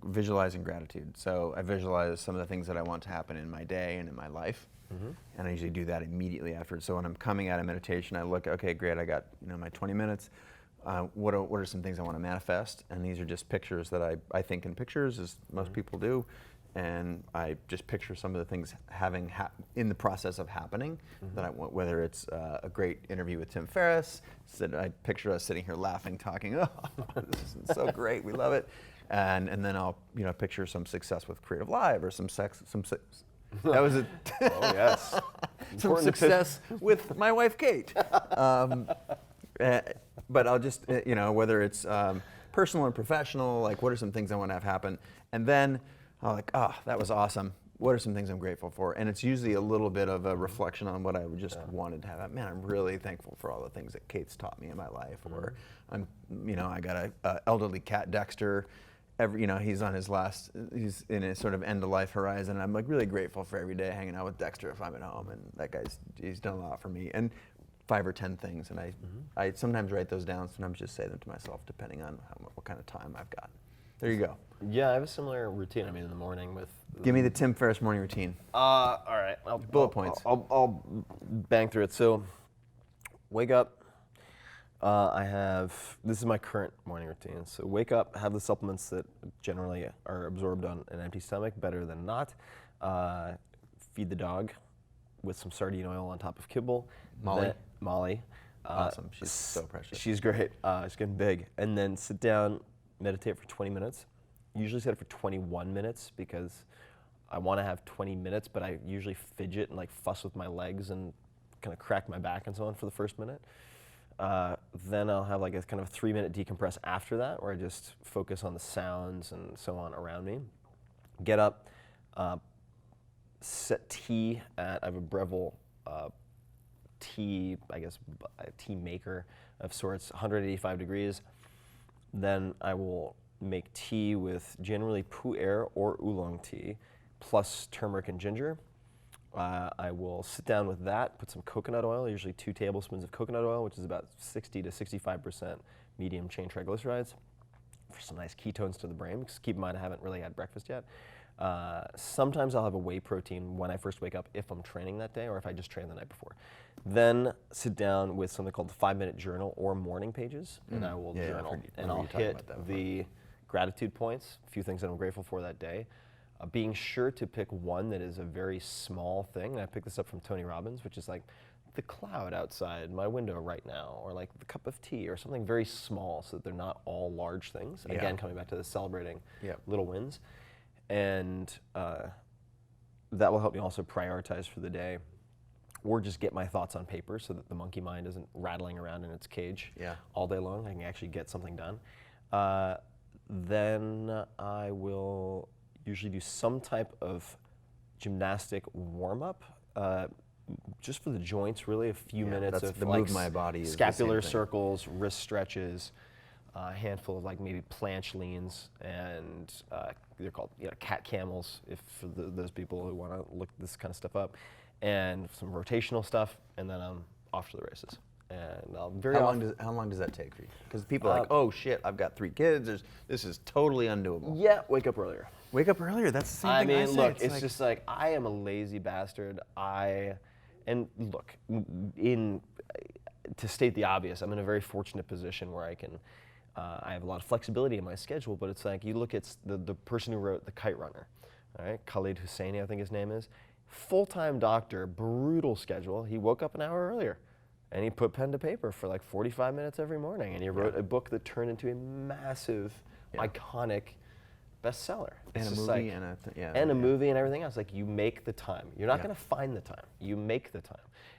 visualizing gratitude. So I visualize some of the things that I want to happen in my day and in my life, and I usually do that immediately after. So when I'm coming out of meditation, I look, okay, great, I got my 20 minutes. What are some things I want to manifest? And these are just pictures that I think in pictures, as most people do. And I just picture some of the things in the process of happening that I want, whether it's a great interview with Tim Ferriss. I picture us sitting here laughing, talking, oh, this is so great, we love it. And then I'll picture some success with CreativeLive or that was it. Oh yes. Some success with my wife Kate. But I'll just, whether it's personal or professional, like what are some things I want to have happen? And then I'm like, oh, that was awesome. What are some things I'm grateful for? And it's usually a little bit of a reflection on what I just wanted to have. Man, I'm really thankful for all the things that Kate's taught me in my life. Or I got a elderly cat, Dexter. He's on he's in a sort of end of life horizon. I'm like really grateful for every day hanging out with Dexter if I'm at home, and that he's done a lot for me. And 5 or 10 things, and I sometimes write those down, sometimes just say them to myself, depending on what kind of time I've got. There you go. Yeah, I have a similar routine. I mean, in the morning with. Give me the Tim Ferriss morning routine. All right. Bullet points. I'll bang through it. So, wake up. This is my current morning routine. So wake up, have the supplements that generally are absorbed on an empty stomach, better than not. Feed the dog with some sardine oil on top of kibble. Molly. Awesome. She's so precious. She's great. She's getting big. And then sit down, meditate for 20 minutes. Usually set it for 21 minutes because I want to have 20 minutes, but I usually fidget and fuss with my legs and kind of crack my back and so on for the first minute. Then I'll have a kind of 3-minute decompress after that, where I just focus on the sounds and so on around me. Get up, set tea I have a Breville tea, a tea maker of sorts, 185 degrees. Then I will make tea with generally pu'er or oolong tea, plus turmeric and ginger. I will sit down with that, put some coconut oil, usually 2 tablespoons of coconut oil, which is about 60 to 65% medium chain triglycerides, for some nice ketones to the brain, because keep in mind I haven't really had breakfast yet. Sometimes I'll have a whey protein when I first wake up if I'm training that day or if I just trained the night before. Then sit down with something called the 5-minute journal or morning pages, and I will journal. And I'll hit the gratitude points, a few things that I'm grateful for that day. Being sure to pick one that is a very small thing. And I picked this up from Tony Robbins, which is the cloud outside my window right now, or the cup of tea, or something very small, so that they're not all large things. Yeah. Again, coming back to the celebrating little wins. And that will help me also prioritize for the day, or just get my thoughts on paper so that the monkey mind isn't rattling around in its cage all day long. I can actually get something done. Then I will usually do some type of gymnastic warm-up, just for the joints, really, a few minutes of move my body scapular circles, wrist stretches, a handful of maybe planche leans, and they're called cat camels, if for those people who want to look this kind of stuff up, and some rotational stuff, and then I'm off to the races. And How long does that take for you? Because people are like, oh shit, I've got 3 kids. This is totally undoable. Yeah, wake up earlier. Wake up earlier. That's the same thing I say. Look, it's just like I am a lazy bastard. To state the obvious, I'm in a very fortunate position where I have a lot of flexibility in my schedule. But it's like you look at the person who wrote The Kite Runner, all right, Khalid Hosseini, I think his name is, full-time doctor, brutal schedule. He woke up an hour earlier. And he put pen to paper for like 45 minutes every morning, and he wrote a book that turned into a massive, iconic bestseller. And a movie and a movie and everything else. Like, you make the time. You're not going to find the time. You make the time.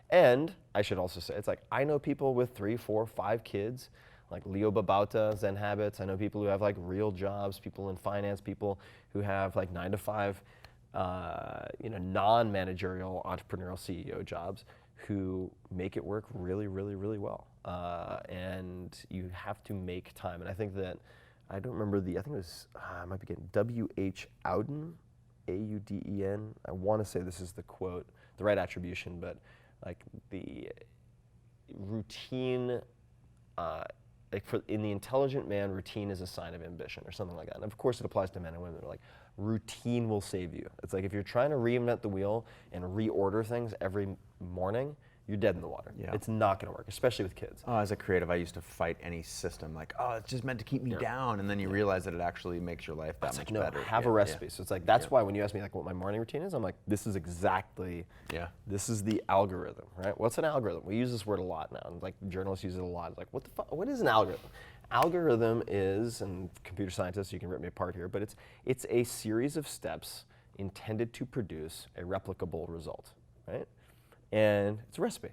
And I should also say, it's like I know people with 3, 4, 5 kids, like Leo Babauta, Zen Habits. I know people who have like real jobs, people in finance, people who have like 9 to 5, non-managerial entrepreneurial CEO jobs, who make it work really, really, really well. And you have to make time. And I think that, I don't remember I think it was, I might be getting W.H. Auden, A-U-D-E-N. I want to say this is the quote, the right attribution, but like the routine, in the intelligent man, routine is a sign of ambition or something like that. And of course it applies to men and women. They're like, routine will save you. It's like if you're trying to reinvent the wheel and reorder things every morning, you're dead in the water. Yeah. It's not going to work, especially with kids. Oh, as a creative, I used to fight any system. Like, oh, it's just meant to keep me down, and then you realize that it actually makes your life that much better. Have a recipe. So it's like that's why when you ask me like what my morning routine is, I'm like, this is exactly. This is the algorithm, right? What's an algorithm? We use this word a lot now, and like journalists use it a lot. It's like, what the fuck? What is an algorithm? Algorithm is, and computer scientists, you can rip me apart here, but it's a series of steps intended to produce a replicable result, right? And it's a recipe,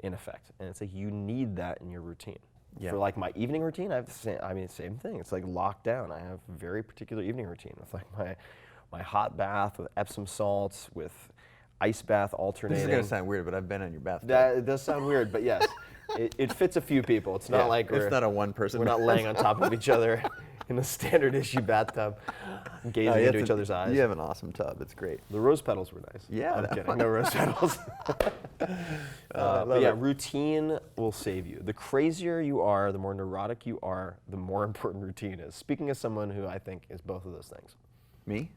in effect. And it's like you need that in your routine. Yeah. For like my evening routine, I have the same thing. It's like locked down. I have a very particular evening routine with like my hot bath with Epsom salts, with ice bath alternating. This is gonna sound weird, but I've been in your bathtub. It does sound weird, but yes, it fits a few people. It's not like it's not a one-person. We're not laying on top of each other in a standard issue bathtub, gazing into each other's eyes. You have an awesome tub. It's great. The rose petals were nice. Yeah, I'm kidding. No rose petals. But yeah, routine will save you. The crazier you are, the more neurotic you are, the more important routine is. Speaking as someone who I think is both of those things. Me?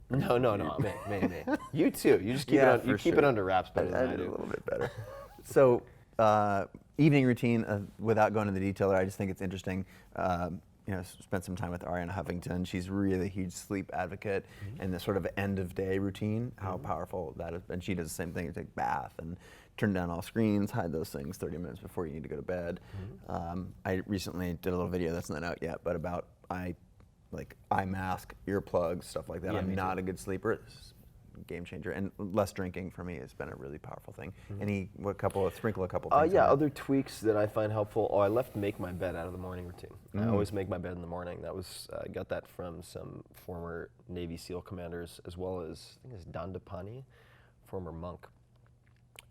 No, me. You too. You just keep it under wraps better than I do. A little bit better. So, evening routine, without going into the detail, I just think it's interesting. Spent some time with Ariana Huffington. She's really a huge sleep advocate, and the sort of end of day routine, how powerful that is. And she does the same thing. You take a bath and turn down all screens, hide those things 30 minutes before you need to go to bed. I recently did a little video that's not out yet, but about eye mask, earplugs, stuff like that. Yeah, I'm not a good sleeper. It's a game changer, and less drinking for me has been a really powerful thing. Sprinkle a couple things. Other tweaks that I find helpful. I left make my bed out of the morning routine. I always make my bed in the morning. That was I got that from some former Navy SEAL commanders, as well as I think it's Dandapani, former monk.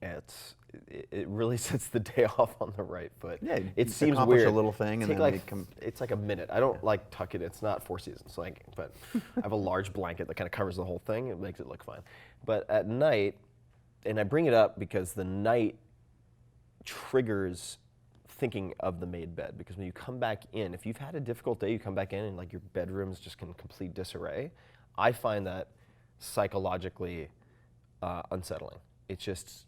It really sets the day off on the right foot. Yeah, it seems weird. A little thing, and then it's like a minute. I don't like tuck it. It's not Four Seasons, but I have a large blanket that kind of covers the whole thing. It makes it look fine. But at night, and I bring it up because the night triggers thinking of the made bed. Because when you come back in, if you've had a difficult day, you come back in and like your bedroom's just in complete disarray. I find that psychologically unsettling. It's just.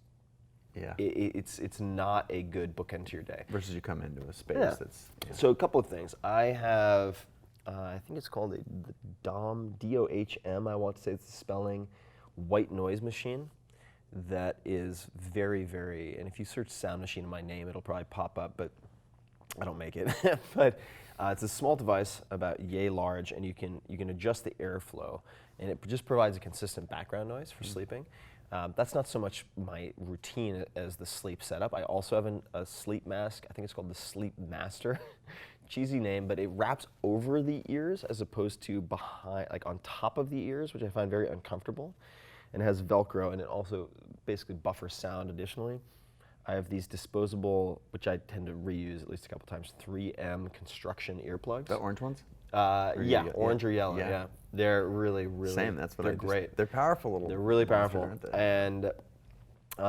Yeah. It's not a good bookend to your day. Versus you come into a space that's. Yeah. So a couple of things. I have, I think it's called the DOHM, D-O-H-M, I want to say it's the spelling, white noise machine that is very, very, and if you search sound machine in my name, it'll probably pop up, but I don't make it. But it's a small device about yay large, and you can adjust the airflow, and it just provides a consistent background noise for sleeping. That's not so much my routine as the sleep setup. I also have a sleep mask. I think it's called the Sleep Master. Cheesy name, but it wraps over the ears as opposed to behind, like on top of the ears, which I find very uncomfortable. And it has Velcro, and it also basically buffers sound additionally. I have these disposable, which I tend to reuse at least a couple times, 3M construction earplugs. The orange ones? Orange or yellow. Yeah, they're really, really. Same. That's what they're great. They're powerful little. They're really powerful. Aren't they? And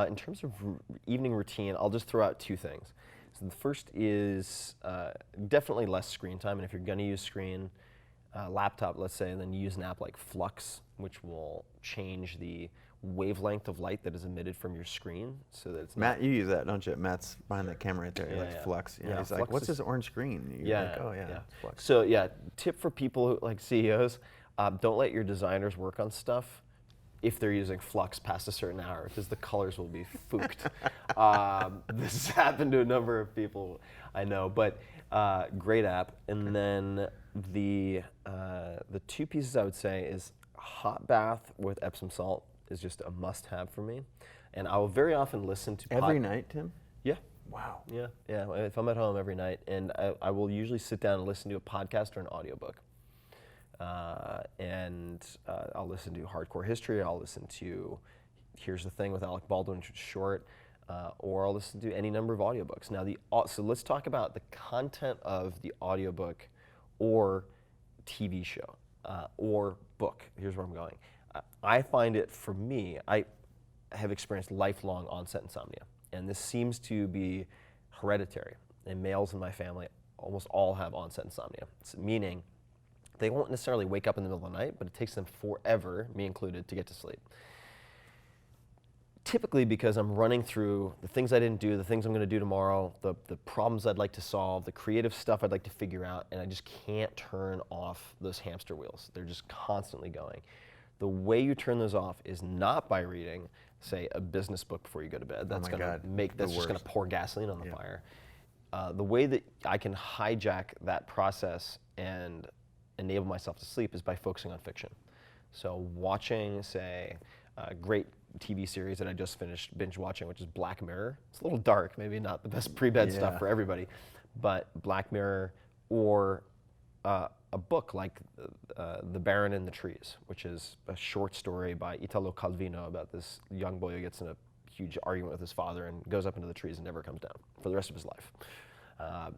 in terms of evening routine, I'll just throw out two things. So the first is definitely less screen time, and if you're going to use screen, laptop, let's say, then use an app like Flux, which will change the wavelength of light that is emitted from your screen, so that it's Matt, you use that, don't you? Matt's behind that camera right there. He likes Flux. Yeah, he's Flux like, what's this orange screen? You're yeah, like, oh yeah, it's Flux. So yeah, tip for people who, like CEOs, don't let your designers work on stuff if they're using Flux past a certain hour, because the colors will be fooked. This has happened to a number of people I know, but great app. And then the two pieces I would say is hot bath with Epsom salt is just a must-have for me. And I will very often listen to Every night, Tim? Yeah. Wow. Yeah. If I'm at home every night, and I will usually sit down and listen to a podcast or an audiobook. I'll listen to Hardcore History, I'll listen to Here's the Thing with Alec Baldwin, which is short, or I'll listen to any number of audiobooks. Now, so let's talk about the content of the audiobook or TV show or book. Here's where I'm going. I find it, for me, I have experienced lifelong onset insomnia, and this seems to be hereditary. And males in my family almost all have onset insomnia, meaning they won't necessarily wake up in the middle of the night, but it takes them forever, me included, to get to sleep. Typically because I'm running through the things I didn't do, the things I'm going to do tomorrow, the problems I'd like to solve, the creative stuff I'd like to figure out, and I just can't turn off those hamster wheels. They're just constantly going. The way you turn those off is not by reading, say, a business book before you go to bed. That's going to pour gasoline on the fire. The way that I can hijack that process and enable myself to sleep is by focusing on fiction. So watching, say, a great TV series that I just finished binge watching, which is Black Mirror. It's a little dark, maybe not the best pre-bed stuff for everybody, but Black Mirror, or a book like The Baron in the Trees, which is a short story by Italo Calvino about this young boy who gets in a huge argument with his father and goes up into the trees and never comes down for the rest of his life.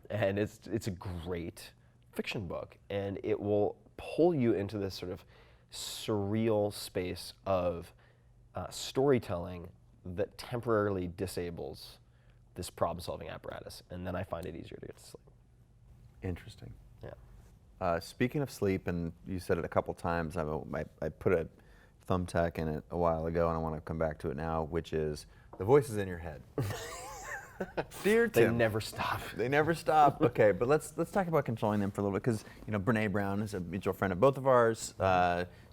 And it's a great fiction book, and it will pull you into this sort of surreal space of storytelling that temporarily disables this problem-solving apparatus, and then I find it easier to get to sleep. Interesting. Yeah. Speaking of sleep, and you said it a couple times, I put a thumbtack in it a while ago, and I want to come back to it now, which is the voices in your head. Dear Tim. They never stop. They never stop. Okay, but let's talk about controlling them for a little bit, because Brene Brown is a mutual friend of both of ours.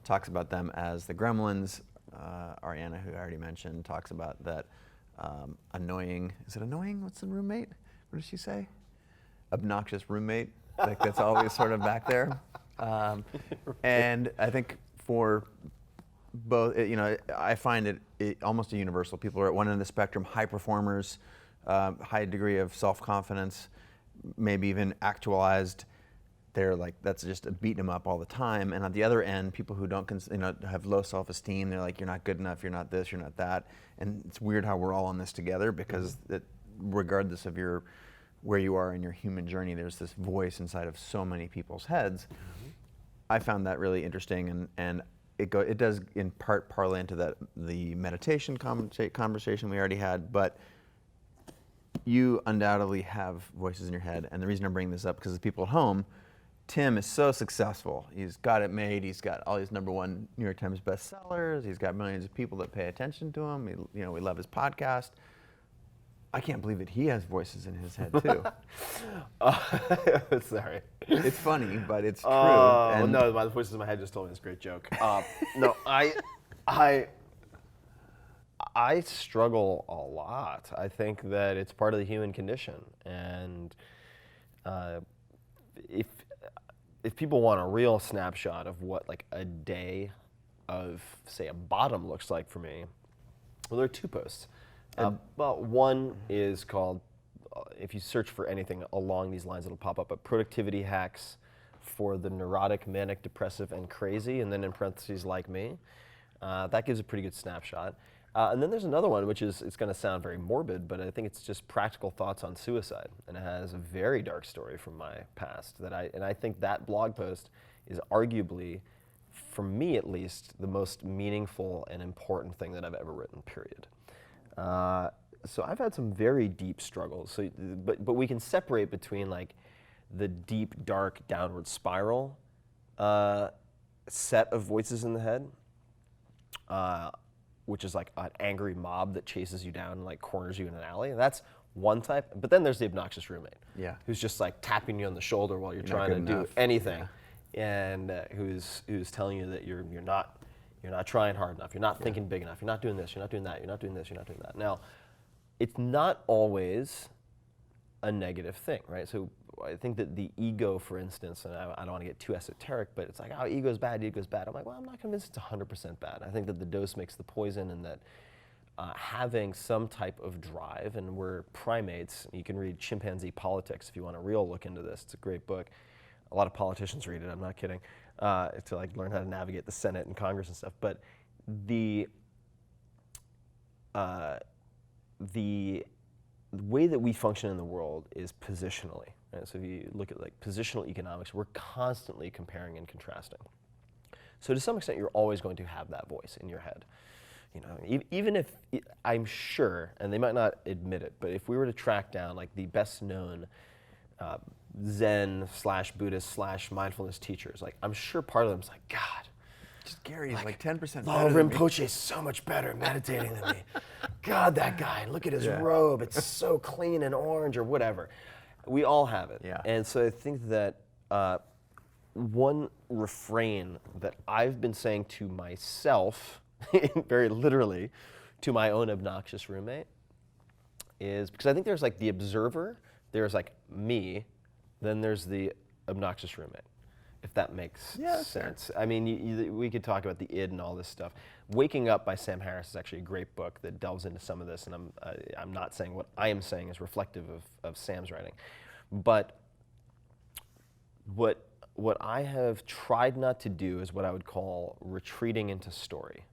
Talks about them as the gremlins. Ariana, who I already mentioned, talks about that annoying. Is it annoying? What's the roommate? What did she say? Obnoxious roommate. Like that's always sort of back there. And I think for both, I find it almost a universal. People are at one end of the spectrum, high performers, high degree of self-confidence, maybe even actualized. They're like, that's just beating them up all the time. And on the other end, people who don't have low self-esteem, they're like, you're not good enough, you're not this, you're not that. And it's weird how we're all in this together, because regardless of where you are in your human journey, there's this voice inside of so many people's heads. I found that really interesting, and it does in part parlay into the meditation conversation we already had, but you undoubtedly have voices in your head. And the reason I'm bringing this up, because the people at home, Tim is so successful. He's got it made. He's got all these #1 New York Times bestsellers. He's got millions of people that pay attention to him. We love his podcast. I can't believe that he has voices in his head too. Sorry. It's funny, but it's true. No, my voices in my head just told me this great joke. No, I struggle a lot. I think that it's part of the human condition, and if people want a real snapshot of what like a day of, say, a bottom looks like for me, well, there are 2 posts. One is called, if you search for anything along these lines, it'll pop up, productivity hacks for the neurotic, manic, depressive, and crazy, and then in parentheses, like me. That gives a pretty good snapshot. And then there's another one, which is, it's going to sound very morbid, but I think it's just practical thoughts on suicide, and it has a very dark story from my past. And I think that blog post is arguably, for me at least, the most meaningful and important thing that I've ever written, period. So I've had some very deep struggles. So, but we can separate between like the deep, dark, downward spiral set of voices in the head, which is like an angry mob that chases you down and like corners you in an alley. That's one type. But then there's the obnoxious roommate, who's just like tapping you on the shoulder while you're trying to do anything, and who's telling you that you're not trying hard enough, you're not thinking big enough, you're not doing this, you're not doing that, you're not doing this, you're not doing that. Now, it's not always a negative thing, right? So I think that the ego, for instance, and I don't want to get too esoteric, but it's like, oh, ego's bad, ego's bad. I'm like, well, I'm not convinced it's 100% bad. I think that the dose makes the poison, and that having some type of drive, and we're primates. You can read Chimpanzee Politics if you want a real look into this. It's a great book. A lot of politicians read it, I'm not kidding, to like learn how to navigate the Senate and Congress and stuff. But the way that we function in the world is positionally. Right? So if you look at like positional economics, we're constantly comparing and contrasting. So to some extent, you're always going to have that voice in your head. You know, even if I'm sure, and they might not admit it, but if we were to track down like the best known Zen/Buddhist/ mindfulness teachers, like I'm sure part of them is like, God, Just Gary is like 10% Lao better than me. Rinpoche is so much better meditating than me. God, that guy, look at his robe. It's so clean and orange or whatever. We all have it. Yeah. And so I think that one refrain that I've been saying to myself, very literally, to my own obnoxious roommate, is because I think there's like the observer, there's like me, then there's the obnoxious roommate. If that makes sense. I mean, we could talk about the id and all this stuff. Waking Up by Sam Harris is actually a great book that delves into some of this, and I'm not saying what I am saying is reflective of Sam's writing. But what I have tried not to do is what I would call retreating into story.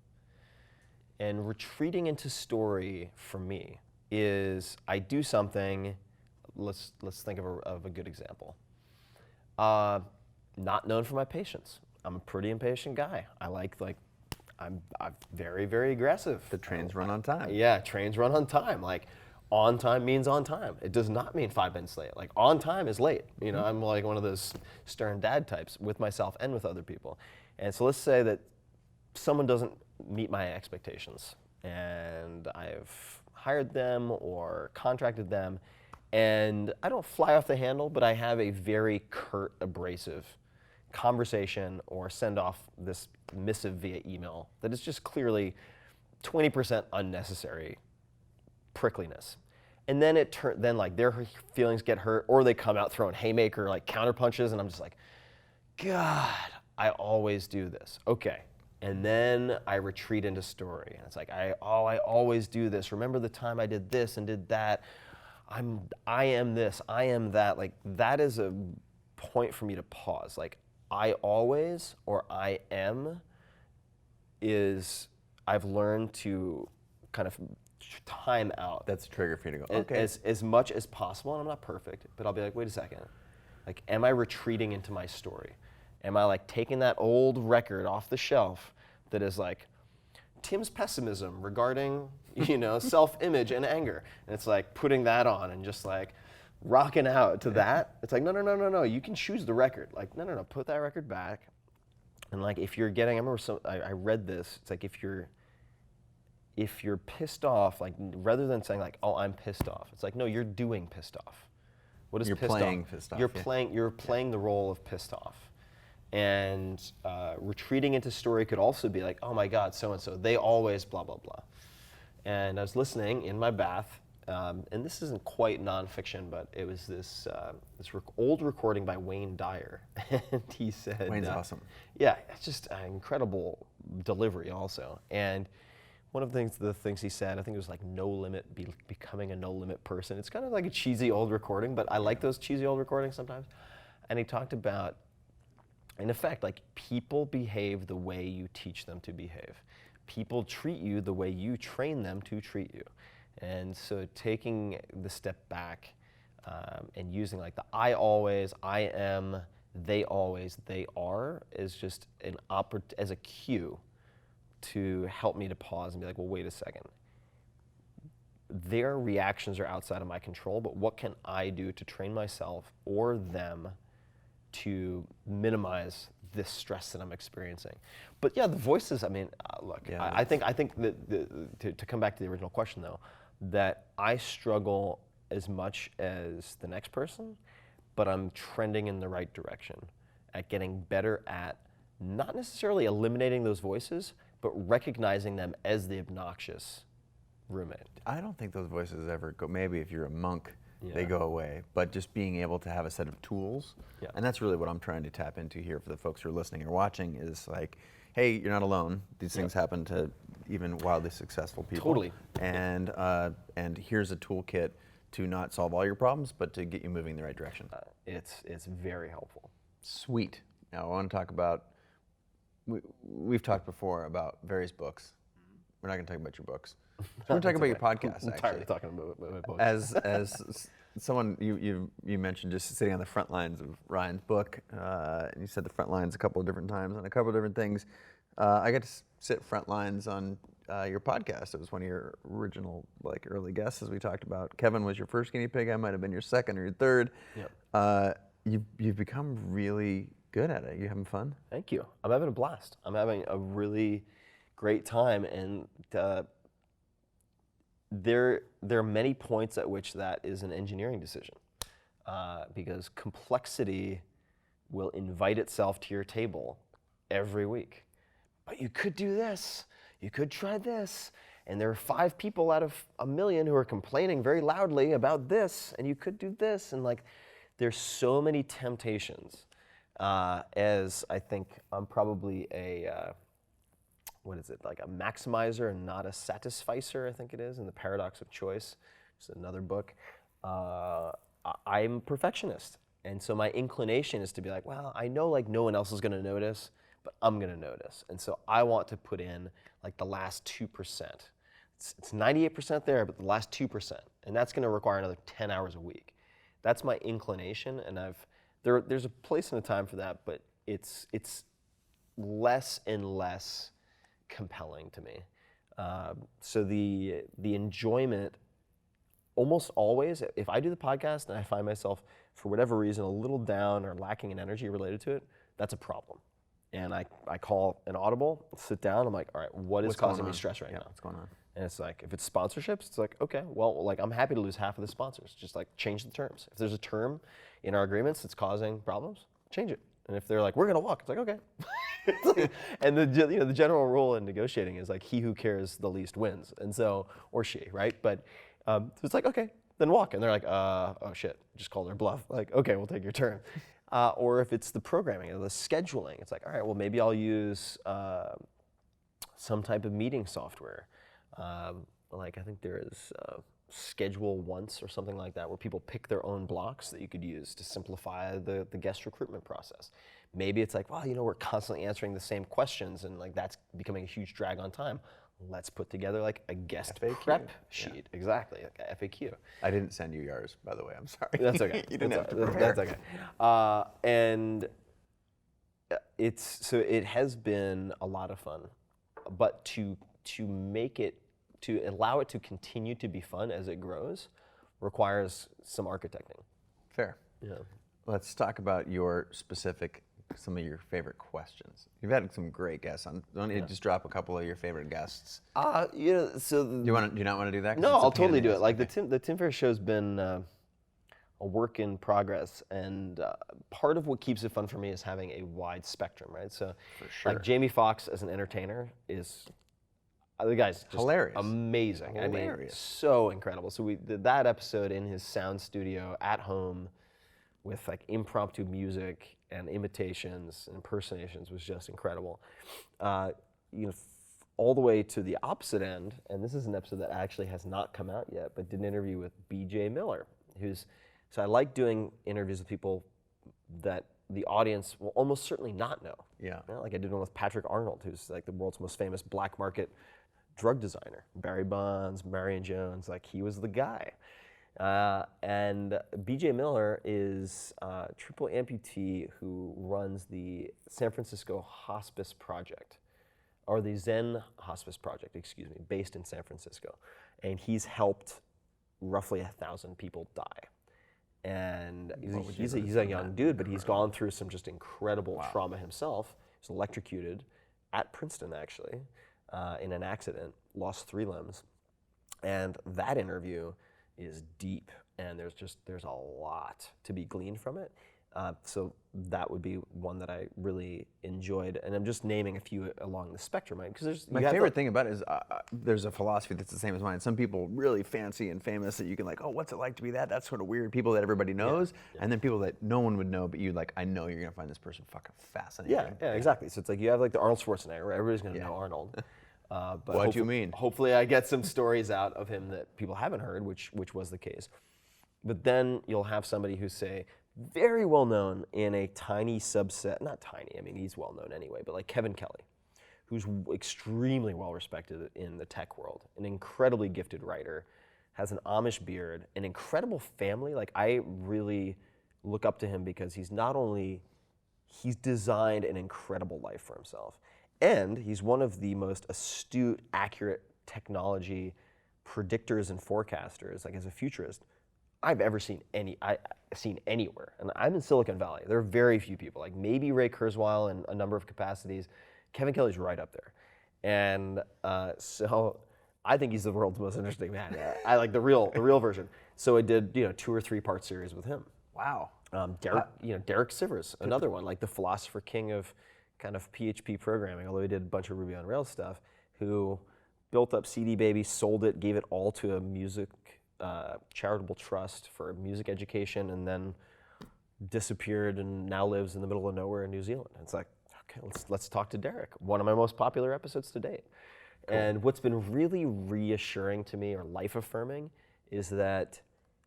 And retreating into story for me is I do something, let's think of a good example. Not known for my patience. I'm a pretty impatient guy. I'm very, very aggressive. The trains run on time. Yeah, trains run on time. Like, on time means on time. It does not mean 5 minutes late. Like, on time is late. You know, I'm like one of those stern dad types with myself and with other people. And so let's say that someone doesn't meet my expectations, and I've hired them or contracted them, and I don't fly off the handle, but I have a very curt, abrasive conversation or send off this missive via email that is just clearly 20% unnecessary prickliness. And then then like their feelings get hurt, or they come out throwing haymaker like counter punches, and I'm just like, God, I always do this. Okay. And then I retreat into story. And it's like, I always do this. Remember the time I did this and did that. I am this, I am that. Like, that is a point for me to pause. Like, I always, or I am, I've learned to kind of time out. That's a trigger for you to go, okay. As much as possible, and I'm not perfect, but I'll be like, wait a second. Like, am I retreating into my story? Am I like taking that old record off the shelf that is like, Tim's pessimism regarding, self-image and anger. And it's like putting that on and just like rocking out to that. It's like, no, you can choose the record. Like, no, put that record back. And like, if you're getting, I read this, it's like if you're pissed off, like rather than saying like, oh, I'm pissed off, it's like, no, you're doing pissed off. What is you're pissed playing off? Pissed off. You're playing the role of pissed off. And retreating into story could also be like, oh my God, so-and-so, they always blah, blah, blah. And I was listening in my bath, and this isn't quite nonfiction, but it was this old recording by Wayne Dyer. And he said— Wayne's awesome. Yeah, it's just an incredible delivery also. And one of the things he said, I think it was like no limit, becoming a no limit person. It's kind of like a cheesy old recording, but I like those cheesy old recordings sometimes. And he talked about, in effect, like people behave the way you teach them to behave. People treat you the way you train them to treat you. And so taking the step back and using like the I always, I am, they always, they are, is just as a cue to help me to pause and be like, well, wait a second. their reactions are outside of my control, but what can I do to train myself or them to minimize this stress that I'm experiencing? But yeah, the voices, I mean, look, Yeah. I think that to come back to the original question though, that I struggle as much as the next person, but I'm trending in the right direction at getting better at not necessarily eliminating those voices, but recognizing them as the obnoxious roommate. I don't think those voices ever go, maybe if you're a monk, they Yeah. go away, but just being able to have a set of tools, Yeah. and that's really what I'm trying to tap into here for the folks who are listening or watching, is like, hey, you're not alone. These things happen to even wildly successful people. Totally. And here's a toolkit to not solve all your problems, but to get you moving in the right direction. It's very helpful. Sweet. Now I want to talk about, we've talked before about various books. We're not going to talk about your books. So we're going to talk about your podcast, I'm tired actually. of talking about my books. As someone, you mentioned just sitting on the front lines of Ryan's book, and you said the front lines a couple of different times on a couple of different things. I got to sit front lines on your podcast. It was one of your original, like, early guests, as we talked about. Kevin was your first guinea pig. I might have been your second or your third. Yep. You've become really good at it. You having fun? Thank you. I'm having a blast. I'm having a really great time, and there are many points at which that is an engineering decision, because complexity will invite itself to your table every week. But you could do this. You could try this. And there are 5 people out of 1 million who are complaining very loudly about this, and you could do this. And like, there's so many temptations. As I think I'm probably a, what is it, like a maximizer and not a satisficer, I think it is, in The Paradox of Choice, which is another book. I'm a perfectionist. And so my inclination is to be like, well, I know like no one else is gonna notice, but I'm gonna notice. And so I want to put in like the last 2%. It's 98% there, but the last 2%. And that's gonna require another 10 hours a week. That's my inclination, and there's a place and a time for that, but it's less and less compelling to me. So the enjoyment, almost always, if I do the podcast and I find myself, for whatever reason, a little down or lacking in energy related to it, that's a problem. And I call an audible, sit down, I'm like, all right, what is What's causing going me on? stress right now? What's going on? And it's like, if it's sponsorships, it's like, okay, well, like I'm happy to lose half of the sponsors. Just like change the terms. If there's a term in our agreements that's causing problems, change it. And if they're like, we're gonna walk, it's like, okay. It's like, and the general rule in negotiating is like, he who cares the least wins. And so, or she, right? But so it's like, okay, then walk. And they're like, oh shit, just called their bluff. Like, okay, we'll take your turn. Or if it's the programming or the scheduling, it's like, all right, well, maybe I'll use some type of meeting software. Like I think there is Schedule Once or something like that, where people pick their own blocks that you could use to simplify the guest recruitment process. Maybe it's like, well, we're constantly answering the same questions, and like that's becoming a huge drag on time. Let's put together like a guest FAQ. prep sheet. Exactly, like a FAQ. I didn't send you yours, by the way. I'm sorry. That's okay. You didn't have to That's prepare. okay. And it has been a lot of fun, but to make it, to allow it to continue to be fun as it grows, requires some architecting. Fair. Yeah. Let's talk about some of your favorite questions. You've had some great guests on. Don't you just drop a couple of your favorite guests? So Do you not want to do that? 'Cause no, it's a I'll pain in totally the do ass. it. Like Okay. the Tim Ferriss show's been a work in progress, and part of what keeps it fun for me is having a wide spectrum, right? So, sure. like Jamie Foxx as an entertainer is. The guy's just Hilarious. amazing. I mean, Hilarious. so incredible. So we did that episode in his sound studio at home with like impromptu music and imitations and impersonations, was just incredible. All the way to the opposite end, and this is an episode that actually has not come out yet, but did an interview with BJ Miller, so I like doing interviews with people that the audience will almost certainly not know. Yeah. Like I did one with Patrick Arnold, who's like the world's most famous black market drug designer. Barry Bonds, Marion Jones, like he was the guy. And BJ Miller is a triple amputee who runs the San Francisco Hospice Project, or the Zen Hospice Project, excuse me, based in San Francisco. And he's helped roughly 1,000 people die. And he's a young dude, but he's gone through some just incredible trauma himself. He was electrocuted at Princeton, actually, in an accident, lost 3 limbs. And that interview is deep, and there's a lot to be gleaned from it. So that would be one that I really enjoyed, and I'm just naming a few along the spectrum, right? Because there's my favorite thing about it is there's a philosophy that's the same as mine. Some people really fancy and famous that you can like, oh, what's it like to be that? That's sort of weird. People that everybody knows, and then people that no one would know, but you like, I know you're gonna find this person fucking fascinating. Yeah, exactly. So it's like you have like the Arnold Schwarzenegger, where everybody's gonna know Arnold. But what do you mean? Hopefully, I get some stories out of him that people haven't heard, which was the case. But then you'll have somebody who say, very well known in a tiny subset, not tiny, I mean, he's well known anyway, but like Kevin Kelly, who's extremely well respected in the tech world, an incredibly gifted writer, has an Amish beard, an incredible family. Like, I really look up to him because he's designed an incredible life for himself. And he's one of the most astute, accurate technology predictors and forecasters, like as a futurist, I've ever seen anywhere. And I'm in Silicon Valley. There are very few people, like maybe Ray Kurzweil in a number of capacities. Kevin Kelly's right up there. And so I think he's the world's most interesting man. I like the real version. So I did 2 or 3 part series with him. Wow. Derek Sivers, another one, like the philosopher king of kind of PHP programming, although he did a bunch of Ruby on Rails stuff, who built up CD Baby, sold it, gave it all to a music charitable trust for music education, and then disappeared and now lives in the middle of nowhere in New Zealand. And it's like, okay, let's talk to Derek. One of my most popular episodes to date. Cool. And what's been really reassuring to me, or life affirming, is that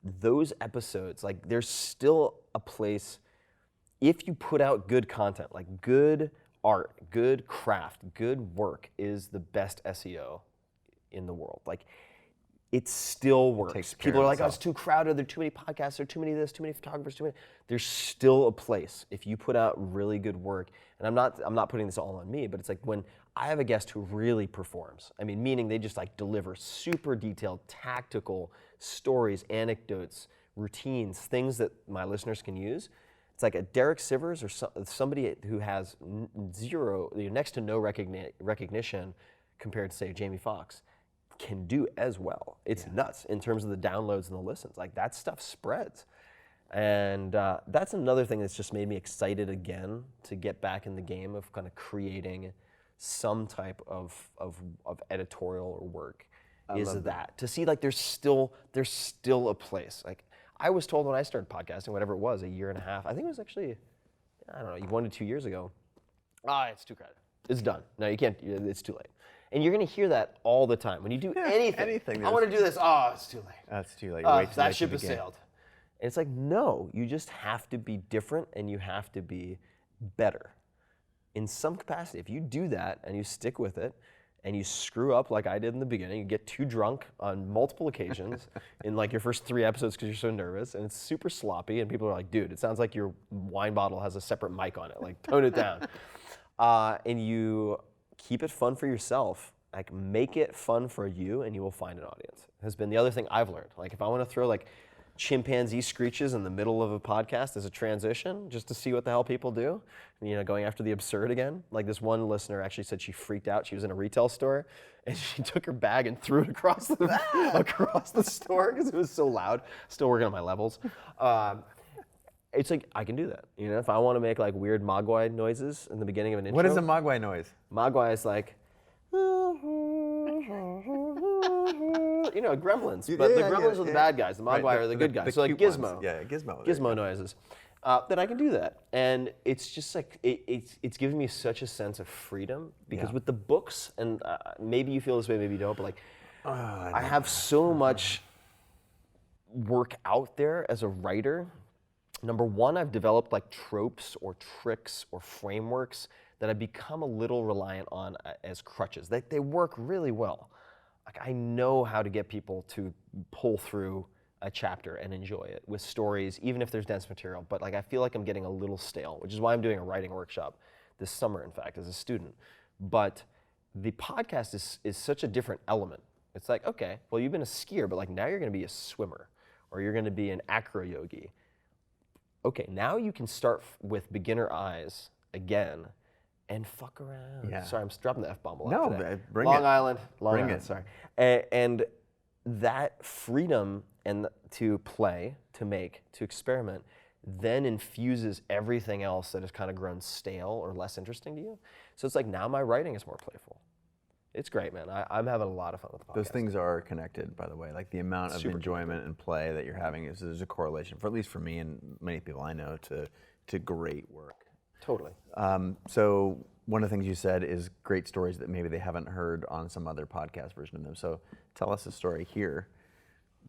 those episodes, like there's still a place, if you put out good content, like good art, good craft, good work is the best SEO in the world. Like, it still works. People are like, oh, it's too crowded, there are too many podcasts, there are too many of this, too many photographers, too many. There's still a place if you put out really good work. And I'm not putting this all on me, but it's like when I have a guest who really performs, I mean, meaning they just like deliver super detailed, tactical stories, anecdotes, routines, things that my listeners can use. It's like a Derek Sivers or somebody who has next to no recognition compared to, say, Jamie Foxx, can do as well. It's nuts in terms of the downloads and the listens. Like, that stuff spreads. And that's another thing that's just made me excited again to get back in the game of kind of creating some type of editorial or work. To see like there's still a place. Like, I was told when I started podcasting, whatever it was, a year and a half, I think it was actually, I don't know, 1 to 2 years ago. It's too crowded. It's done. No, you can't, it's too late. And you're going to hear that all the time. When you do anything. I want to do this. Oh, it's too late. That's too late. That ship has sailed. And it's like, no, you just have to be different and you have to be better in some capacity. If you do that and you stick with it and you screw up like I did in the beginning, you get too drunk on multiple occasions in like your first 3 episodes because you're so nervous and it's super sloppy and people are like, dude, it sounds like your wine bottle has a separate mic on it. Like, tone it down. And you keep it fun for yourself. Like, make it fun for you and you will find an audience. Has been the other thing I've learned. Like, if I want to throw like chimpanzee screeches in the middle of a podcast as a transition just to see what the hell people do, going after the absurd again. Like, this one listener actually said she freaked out. She was in a retail store and she took her bag and threw it across the store because it was so loud. Still working on my levels. It's like, I can do that. If I want to make like weird Mogwai noises in the beginning of an intro. What is a Mogwai noise? Mogwai is like, gremlins. But the gremlins are the bad guys. The Mogwai are the good guys. So like Gizmo. Ones. Yeah, Gizmo. Gizmo noises. Then I can do that. And it's just like, it's giving me such a sense of freedom because with the books, and maybe you feel this way, maybe you don't, but like, I have so much work out there as a writer. Number one, I've developed like tropes or tricks or frameworks that I've become a little reliant on as crutches. They work really well. Like, I know how to get people to pull through a chapter and enjoy it with stories, even if there's dense material. But like, I feel like I'm getting a little stale, which is why I'm doing a writing workshop this summer, in fact, as a student. But the podcast is such a different element. It's like, okay, well, you've been a skier, but like now you're going to be a swimmer, or you're going to be an acro yogi. Okay, now you can start with beginner eyes again and fuck around. Yeah. Sorry, I'm dropping the F-bomb a lot No, today. bring Long it. Island, Long Bring Island, it. sorry. And that freedom and to play, to make, to experiment, then infuses everything else that has kind of grown stale or less interesting to you. So it's like now my writing is more playful. It's great, man. I'm having a lot of fun with the podcast. Those things are connected, by the way. Like the amount of Super enjoyment and play that you're having there's a correlation, for at least for me and many people I know, to great work. Totally. So one of the things you said is great stories that maybe they haven't heard on some other podcast version of them. So tell us a story here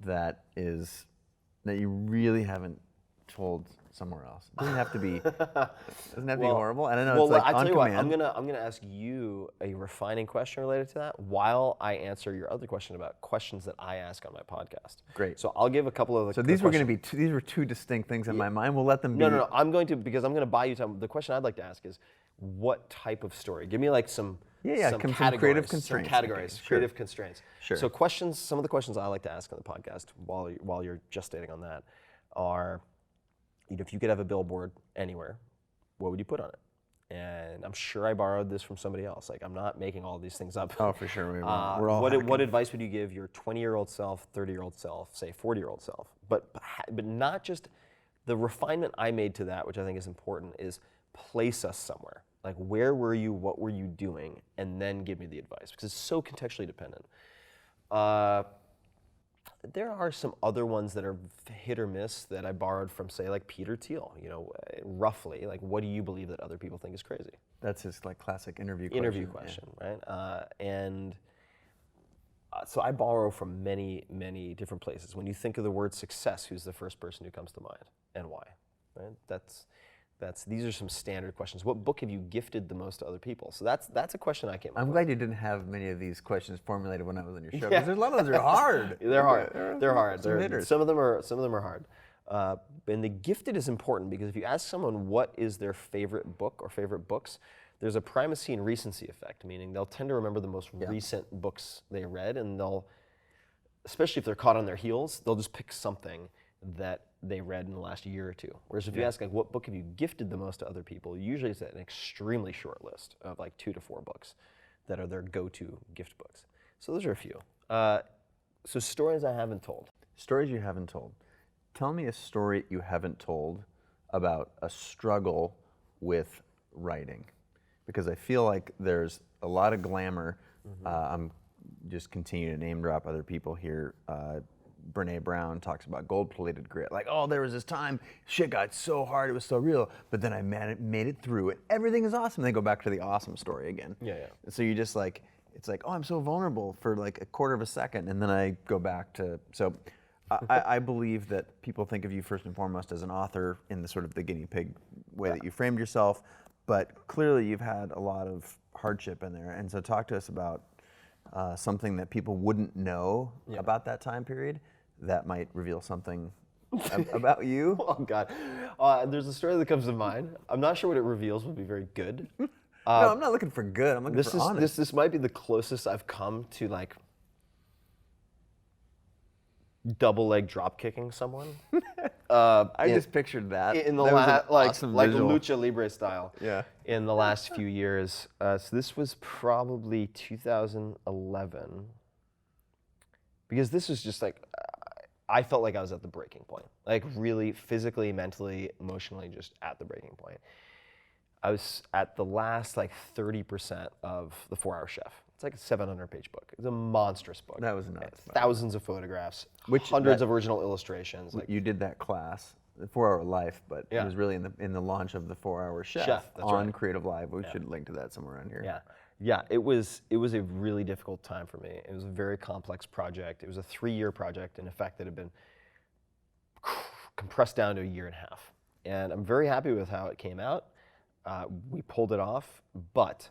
that you really haven't told somewhere else. It doesn't have to be. Doesn't have to be horrible. And I know it's like I on tell you command. what, I'm gonna ask you a refining question related to that while I answer your other question about questions that I ask on my podcast. Great. So I'll give a couple of the. So these were going to be these were two distinct things in my mind. We'll let them be. No. I'm going to because I'm going to buy you time. The question I'd like to ask is, what type of story? Give me like some. Some categories, creative constraints. Some categories, Okay, sure. creative constraints. Sure. So some of the questions I like to ask on the podcast while you're gestating on that are, if you could have a billboard anywhere, what would you put on it? And I'm sure I borrowed this from somebody else. Like I'm not making all these things up. Oh, for sure. We're all What advice would you give your 20-year-old self, 30-year-old self, say 40-year-old self? But not just the refinement I made to that, which I think is important, is place us somewhere. Like where were you? What were you doing? And then give me the advice because it's so contextually dependent. There are some other ones that are hit or miss that I borrowed from, say, like Peter Thiel. Roughly, like, what do you believe that other people think is crazy? That's his like classic interview question. Right? So I borrow from many, many different places. When you think of the word success, who's the first person who comes to mind, and why? Right? These are some standard questions. What book have you gifted the most to other people? So that's a question I came up with. I'm glad you didn't have many of these questions formulated when I was on your show, because there's a lot of those are hard. They're hard. They're hard. Hitters. Some of them are hard. And the gifted is important because if you ask someone what is their favorite book or favorite books, there's a primacy and recency effect, meaning they'll tend to remember the most recent books they read, and especially if they're caught on their heels, they'll just pick something that they read in the last year or two. Whereas if you ask like what book have you gifted the most to other people, usually it's an extremely short list of like 2 to 4 books that are their go-to gift books. So those are a few. So stories I haven't told. Stories you haven't told. Tell me a story you haven't told about a struggle with writing, because I feel like there's a lot of glamour. I'm just continue to name drop other people here. Brene Brown talks about gold-plated grit. Like, oh, there was this time, shit got so hard, it was so real, but then I made it through it. Everything is awesome. They go back to the awesome story again. Yeah. And so you just like, it's like, oh, I'm so vulnerable for like a quarter of a second, and then I go back to, so I believe that people think of you first and foremost as an author in the sort of the guinea pig way that you framed yourself, but clearly you've had a lot of hardship in there. And so talk to us about something that people wouldn't know about that time period that might reveal something about you. Oh God, there's a story that comes to mind. I'm not sure what it reveals would be very good. No, I'm not looking for good. I'm looking for honest. This might be the closest I've come to like double leg drop kicking someone. I just pictured that. In the That was an last, like awesome like visual. lucha libre style. Yeah. In the last few years, so this was probably 2011, because this was just like I felt like I was at the breaking point, like really physically, mentally, emotionally, just at the breaking point. I was at the last like 30% of The 4-Hour Chef. It's like a 700-page book. It's a monstrous book. That was nuts. Thousands of photographs, Which- hundreds that- of original illustrations. Like, You did that class, the 4-Hour Life, but Yeah. it was really in the launch of the 4-Hour Chef, Chef, that's on right. CreativeLive. We should link to that somewhere around here. yeah. It was a really difficult time for me. It was a very complex project. It was a 3-year project, in effect, that had been compressed down to a year and a half. And I'm very happy with how it came out. We pulled it off, but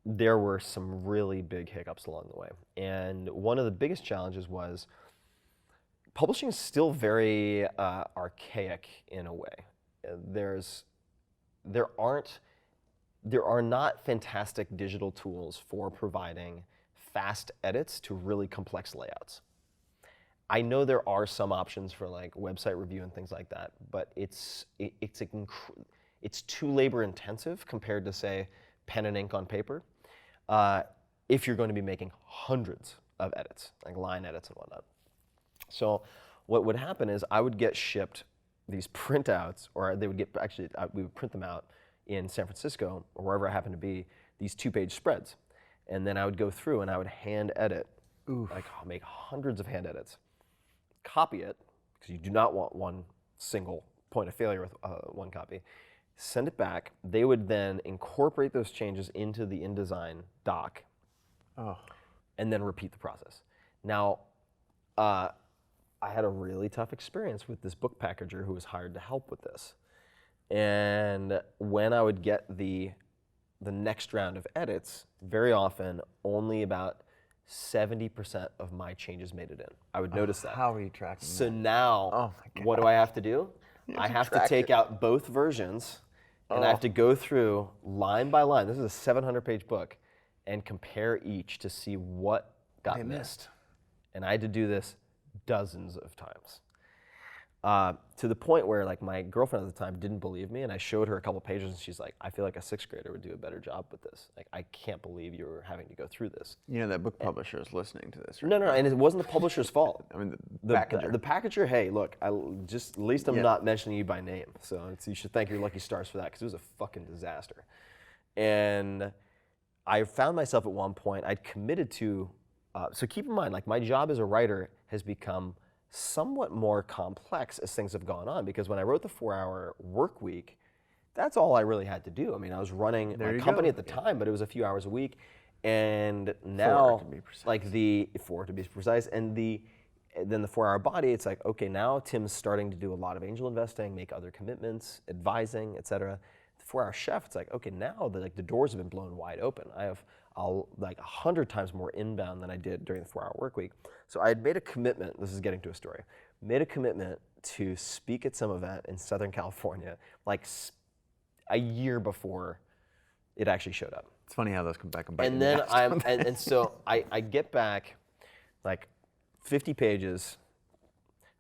there were some really big hiccups along the way. And one of the biggest challenges was publishing is still very archaic in a way. There aren't there are not fantastic digital tools for providing fast edits to really complex layouts. I know there are some options for like website review and things like that, but it's too labor intensive compared to say pen and ink on paper. If you're going to be making hundreds of edits, like line edits and whatnot. So what would happen is I would get shipped these printouts, or they would get, actually, we would print them out in San Francisco, or wherever I happen to be, these 2-page spreads. And then I would go through and I would hand edit, like I'll make hundreds of hand edits, copy it, because you do not want one single point of failure with one copy, send it back. They would then incorporate those changes into the InDesign doc, and then repeat the process. Now, I had a really tough experience with this book packager who was hired to help with this. And when I would get the next round of edits, very often only about 70% of my changes made it in. I would notice that. How are you tracking So that? now, what do I have to do? I have to take out both versions, and I have to go through line by line. This is a 700-page book, and compare each to see what got missed. And I had to do this dozens of times. To the point where like my girlfriend at the time didn't believe me, and I showed her a couple pages and she's like, I feel like a 6th grader would do a better job with this. Like, I can't believe you're having to go through this. You know that book publisher is listening to this, right? No, and it wasn't the publisher's fault. I mean, The packager. The packager, hey, look, at least I'm not mentioning you by name. So you should thank your lucky stars for that, because it was a fucking disaster. And I found myself at one point, I'd committed to, so keep in mind, like my job as a writer has become somewhat more complex as things have gone on, because when I wrote the 4-hour work week, that's all I really had to do. I mean, I was running my company at the time, but it was a few hours a week. And now, 4 to be precise. like the 4 to be precise, and then the 4-hour body, it's like, okay, now Tim's starting to do a lot of angel investing, make other commitments, advising, et cetera. The 4-hour chef, it's like, okay, now the doors have been blown wide open. I have like 100 times more inbound than I did during the 4-hour work week. So I had made a commitment, this is getting to a story, made a commitment to speak at some event in Southern California, like a year before it actually showed up. It's funny how those come back and bite you And in the then ass. so I get back like 50 pages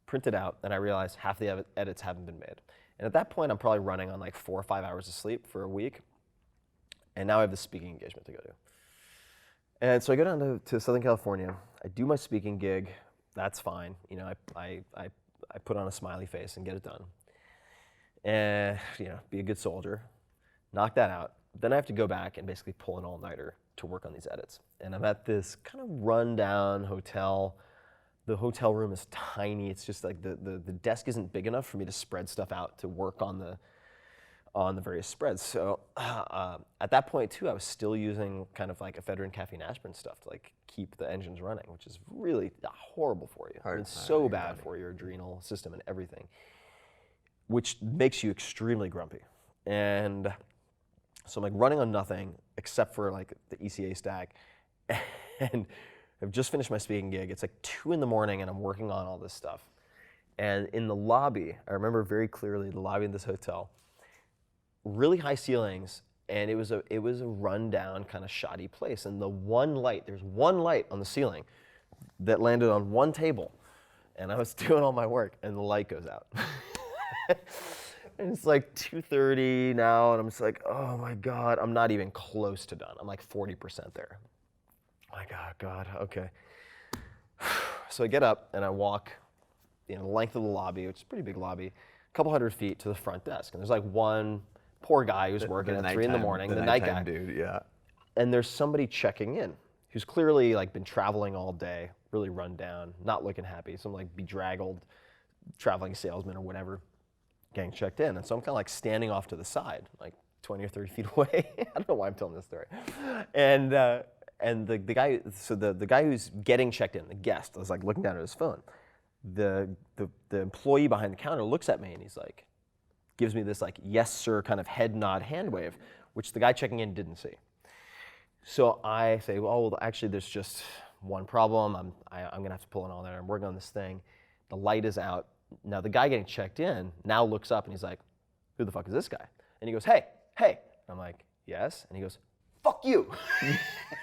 printed out, and I realize half the edits haven't been made. And at that point, I'm probably running on like 4 or 5 hours of sleep for a week. And now I have the speaking engagement to go to. And so I go down to Southern California. I do my speaking gig. That's fine. You know, I put on a smiley face and get it done. And, you know, be a good soldier. Knock that out. Then I have to go back and basically pull an all-nighter to work on these edits. And I'm at this kind of run-down hotel. The hotel room is tiny. It's just like the desk isn't big enough for me to spread stuff out to work on the various spreads. So at that point too, I was still using kind of like ephedrine, caffeine, aspirin stuff to like keep the engines running, which is really horrible for you. It's so bad for your adrenal system and everything, which makes you extremely grumpy. And so I'm like running on nothing except for like the ECA stack. And I've just finished my speaking gig. It's like 2 in the morning and I'm working on all this stuff. And in the lobby, I remember very clearly the lobby of this hotel, really high ceilings, and it was a rundown kind of shoddy place. And there's one light on the ceiling that landed on one table. And I was doing all my work and the light goes out. And it's like 2:30 now, and I'm just like, oh my God, I'm not even close to done. I'm like 40% there. I'm like, oh God, okay. So I get up and I walk, the length of the lobby, which is a pretty big lobby, a couple hundred feet to the front desk. And there's like one poor guy who's working at 3 in the morning, the night guy. Dude, yeah. And there's somebody checking in who's clearly like been traveling all day, really run down, not looking happy, some like bedraggled traveling salesman or whatever, getting checked in. And so I'm kind of like standing off to the side, like 20 or 30 feet away. I don't know why I'm telling this story. And the guy, so the guy who's getting checked in, the guest, was like looking down at his phone. The employee behind the counter looks at me and he's like, gives me this like, yes sir, kind of head nod hand wave, which the guy checking in didn't see. So I say, well, actually there's just one problem. I'm gonna have to pull it all there. I'm working on this thing. The light is out. Now the guy getting checked in now looks up and he's like, who the fuck is this guy? And he goes, hey. I'm like, yes. And he goes, fuck you.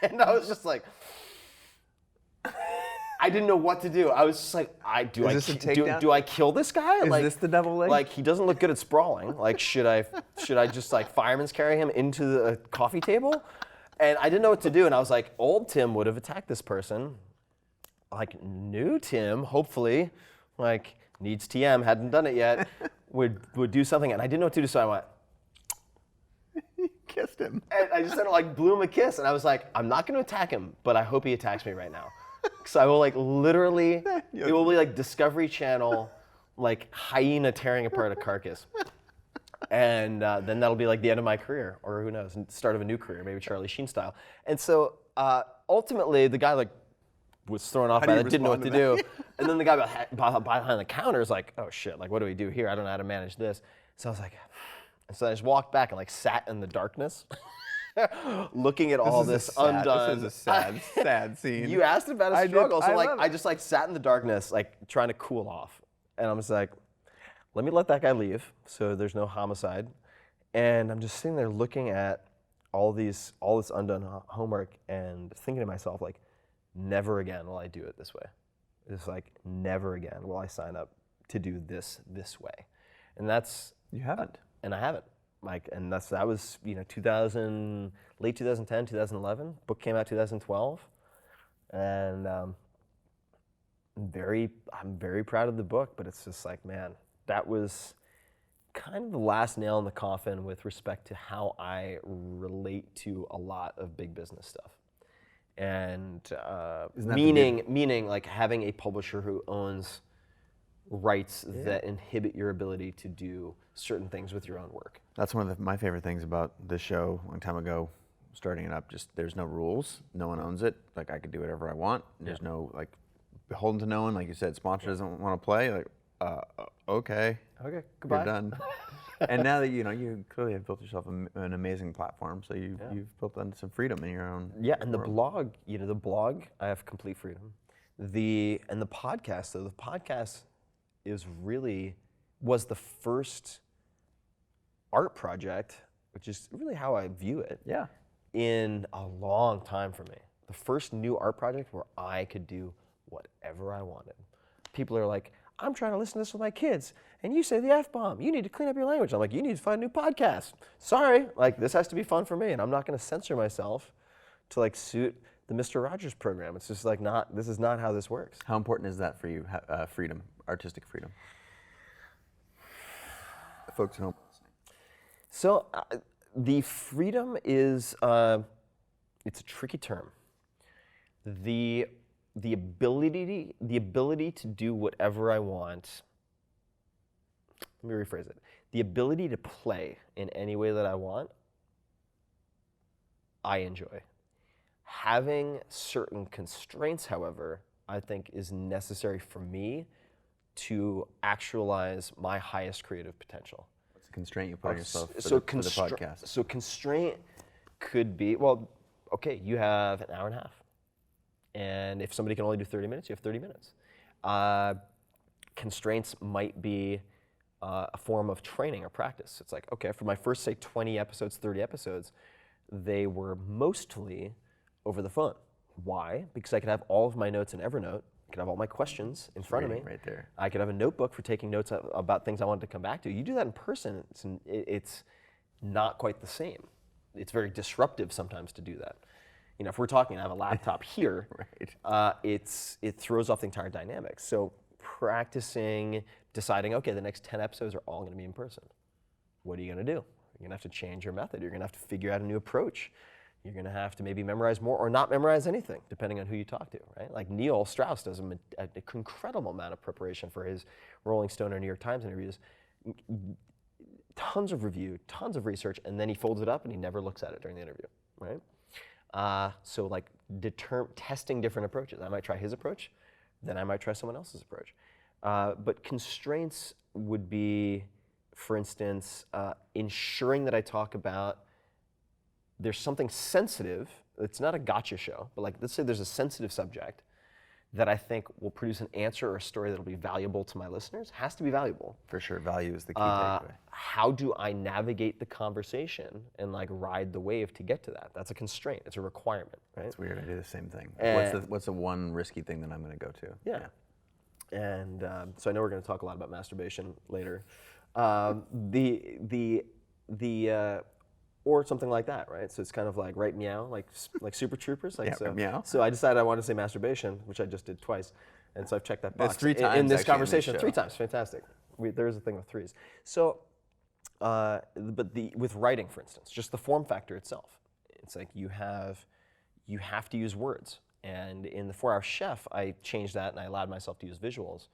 And I was just like, I didn't know what to do. I was just like, do I kill this guy? Is this the double leg? Like, he doesn't look good at sprawling. Like, should I just like fireman's carry him into the coffee table? And I didn't know what to do. And I was like, old Tim would have attacked this person. Like, new Tim, hopefully, like, needs TM, hadn't done it yet, would do something. And I didn't know what to do, so I went, You kissed him. and I just sort of like blew him a kiss. And I was like, I'm not going to attack him, but I hope he attacks me right now. So I will like literally, it will be like Discovery Channel, like hyena tearing apart a carcass. And then that'll be like the end of my career, or who knows, start of a new career, maybe Charlie Sheen style. And so ultimately the guy like was thrown off by that, didn't know what to do. And then the guy behind the counter is like, oh shit, like what do we do here? I don't know how to manage this. So I was like, and so I just walked back and like sat in the darkness. Looking at all this undone. This is a sad scene. You asked about a struggle, so like love it. I just like sat in the darkness, like trying to cool off, and I'm just like, let me let that guy leave, so there's no homicide, and I'm just sitting there looking at all this undone homework and thinking to myself like, never again will I do it this way. It's like never again will I sign up to do this way, and that's You haven't. and I haven't. Like, and that was, you know, late 2010, 2011. Book came out 2012, and I'm very proud of the book. But it's just like, man, that was kind of the last nail in the coffin with respect to how I relate to a lot of big business stuff, and meaning like having a publisher who owns rights that inhibit your ability to do certain things with your own work. That's one of my favorite things about this show. A long time ago, starting it up, just there's no rules. No one owns it. Like I could do whatever I want. There's no like beholden to no one. Like you said, sponsor doesn't want to play. Like, okay, Goodbye. you're done. And now that you clearly have built yourself an amazing platform, so you've built some freedom in your own. Yeah, and world. the blog, I have complete freedom. The podcast, though, the podcast was the first art project, which is really how I view it. Yeah. In a long time for me. The first new art project where I could do whatever I wanted. People are like, I'm trying to listen to this with my kids, and you say the F-bomb. You need to clean up your language. I'm like, you need to find a new podcast. Sorry, like this has to be fun for me, and I'm not going to censor myself to like suit the Mr. Rogers program. It's just like this is not how this works. How important is that for you, freedom, artistic freedom? Folks at home. So the freedom is, it's a tricky term. The ability to do whatever I want. Let me rephrase it. The ability to play in any way that I want, I enjoy. Having certain constraints, however, I think is necessary for me to actualize my highest creative potential. What's the constraint you put on yourself for the podcast? So constraint could be, well, okay, you have an hour and a half. And if somebody can only do 30 minutes, you have 30 minutes. Constraints might be a form of training or practice. It's like, okay, for my first, say, 20 episodes, 30 episodes, they were mostly over the phone. Why? Because I could have all of my notes in Evernote. I could have all my questions in front of me. Right there. I could have a notebook for taking notes about things I wanted to come back to. You do that in person, it's not quite the same. It's very disruptive sometimes to do that. You know, if we're talking, I have a laptop here, Right. it throws off the entire dynamic. So practicing, deciding, okay, the next 10 episodes are all going to be in person. What are you going to do? You're going to have to change your method. You're going to have to figure out a new approach. You're going to have to maybe memorize more or not memorize anything, depending on who you talk to, right? Like Neil Strauss does an incredible amount of preparation for his Rolling Stone or New York Times interviews. Tons of review, tons of research, and then he folds it up and he never looks at it during the interview, right? So like testing different approaches. I might try his approach, then I might try someone else's approach. But constraints would be, for instance, ensuring that I talk about there's something sensitive. It's not a gotcha show, but like let's say there's a sensitive subject that I think will produce an answer or a story that'll be valuable to my listeners has to be valuable. For sure, value is the key takeaway. How do I navigate the conversation and like ride the wave to get to that? That's a constraint. It's a requirement, right? It's weird. I do the same thing. And What's the one risky thing that I'm going to go to? Yeah. And so I know we're going to talk a lot about masturbation later. Or something like that, right? So it's kind of like right meow, like Super Troopers. Like, Yeah, so, meow. So I decided I wanted to say masturbation, which I just did twice, and so I've checked that box. It's 3 times in this actually conversation. in this 3 show. times, fantastic. There is a thing with 3s. So, with writing, for instance, just the form factor itself, it's like you have to use words. And in the 4-Hour Chef, I changed that and I allowed myself to use visuals.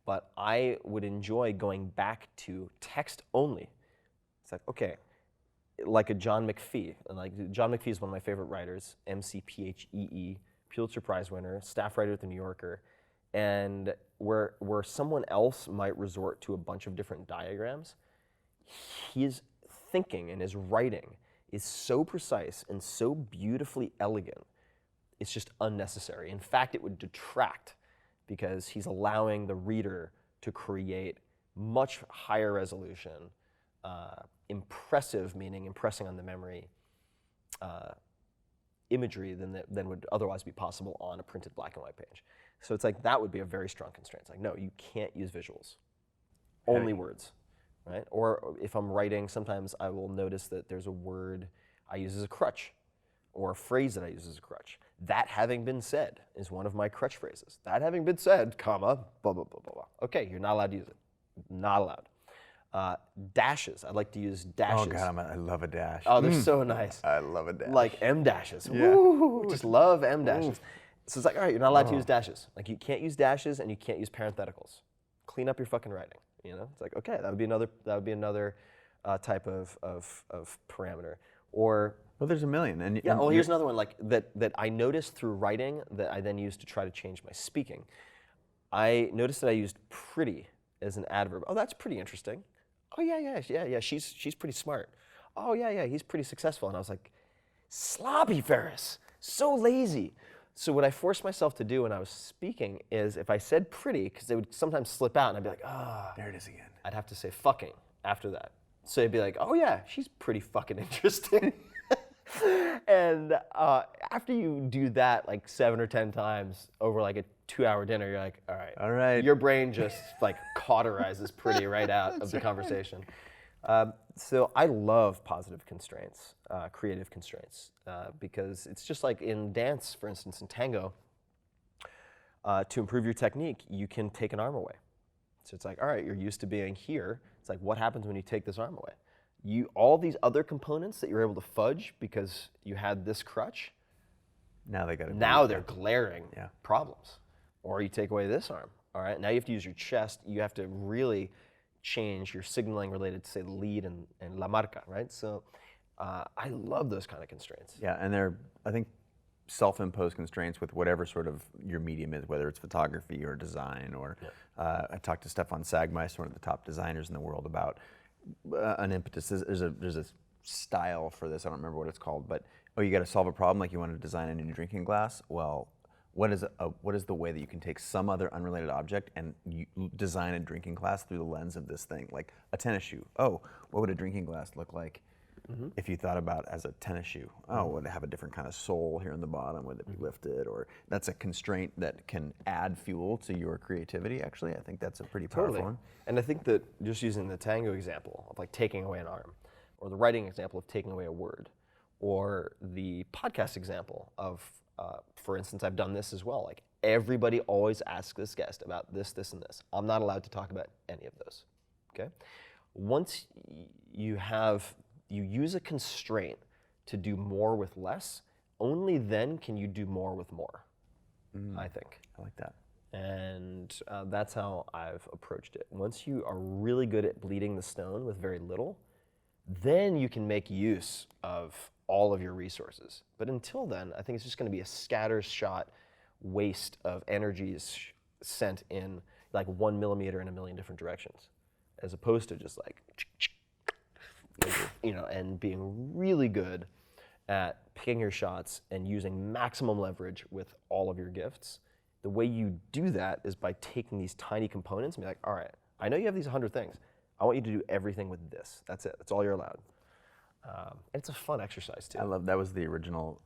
But I would enjoy going back to text only. It's like, okay, like a John McPhee. And like John McPhee is one of my favorite writers, McPhee, Pulitzer Prize winner, staff writer at The New Yorker. And where someone else might resort to a bunch of different diagrams, his thinking and his writing is so precise and so beautifully elegant, it's just unnecessary. In fact, it would detract because he's allowing the reader to create much higher resolution, impressive, meaning impressing on the memory, imagery than would otherwise be possible on a printed black and white page. So it's like that would be a very strong constraint. It's like, no, you can't use visuals, only words, right? Or if I'm writing, sometimes I will notice that there's a word I use as a crutch or a phrase that I use as a crutch. That having been said is one of my crutch phrases. That having been said, comma, blah, blah, blah, blah, blah. Okay, you're not allowed to use it. Not allowed. Dashes. I like to use dashes. Oh God, I love a dash. Oh, they're so nice. I love a dash. Like M dashes. Yeah. Woo! Just love M dashes. So it's like, all right, you're not allowed to use dashes. Like you can't use dashes and you can't use parentheticals. Clean up your fucking writing. You know, it's like, okay, that would be another type of parameter. Or Well, there's a million. And yeah. Well, here's another one like that I noticed through writing that I then used to try to change my speaking. I noticed that I used pretty as an adverb. Oh, that's pretty interesting. Oh yeah. She's pretty smart. Oh yeah. He's pretty successful. And I was like, sloppy Ferriss, so lazy. So what I forced myself to do when I was speaking is if I said pretty, because they would sometimes slip out, and I'd be like, there it is again. I'd have to say fucking after that. So it'd be like, oh yeah, she's pretty fucking interesting. And after you do that like 7 or 10 times over like a 2-hour dinner, you're like, all right. Your brain just like cauterizes pretty right out of the conversation. So I love positive constraints, creative constraints, because it's just like in dance, for instance, in tango, to improve your technique, you can take an arm away. So it's like, all right, you're used to being here. It's like, what happens when you take this arm away? All these other components that you're able to fudge because you had this crutch, now they're glaring problems. Or you take away this arm, all right? Now you have to use your chest. You have to really change your signaling related to, say, the lead and la marca, right? So I love those kind of constraints. Yeah, and they're, I think, self-imposed constraints with whatever sort of your medium is, whether it's photography or design or, I talked to Stefan Sagmeister, one of the top designers in the world, about an impetus. There's a style for this, I don't remember what it's called, but you got to solve a problem, like you want to design a new drinking glass. Well, what is the way that you can take some other unrelated object and you design a drinking glass through the lens of this thing, like a tennis shoe? Oh, what would a drinking glass look like if you thought about as a tennis shoe? Oh, would it have a different kind of sole here in the bottom? Would it be lifted? Or that's a constraint that can add fuel to your creativity, actually. I think that's a pretty powerful one. And I think that just using the tango example of like taking away an arm, or the writing example of taking away a word, or the podcast example of, for instance, I've done this as well. Like everybody always asks this guest about this, this, and this. I'm not allowed to talk about any of those, okay? Once you use a constraint to do more with less, only then can you do more with more, I think. I like that. And that's how I've approached it. Once you are really good at bleeding the stone with very little, then you can make use of all of your resources. But until then, I think it's just going to be a scattershot waste of energies sent in like 1 millimeter in a million different directions, as opposed to just like, and being really good at picking your shots and using maximum leverage with all of your gifts the way you do that is by taking these tiny components and be like, all right, I know you have these 100 things. I want you to do everything with this. That's it. That's all you're allowed. It's a fun exercise too. I love that was the original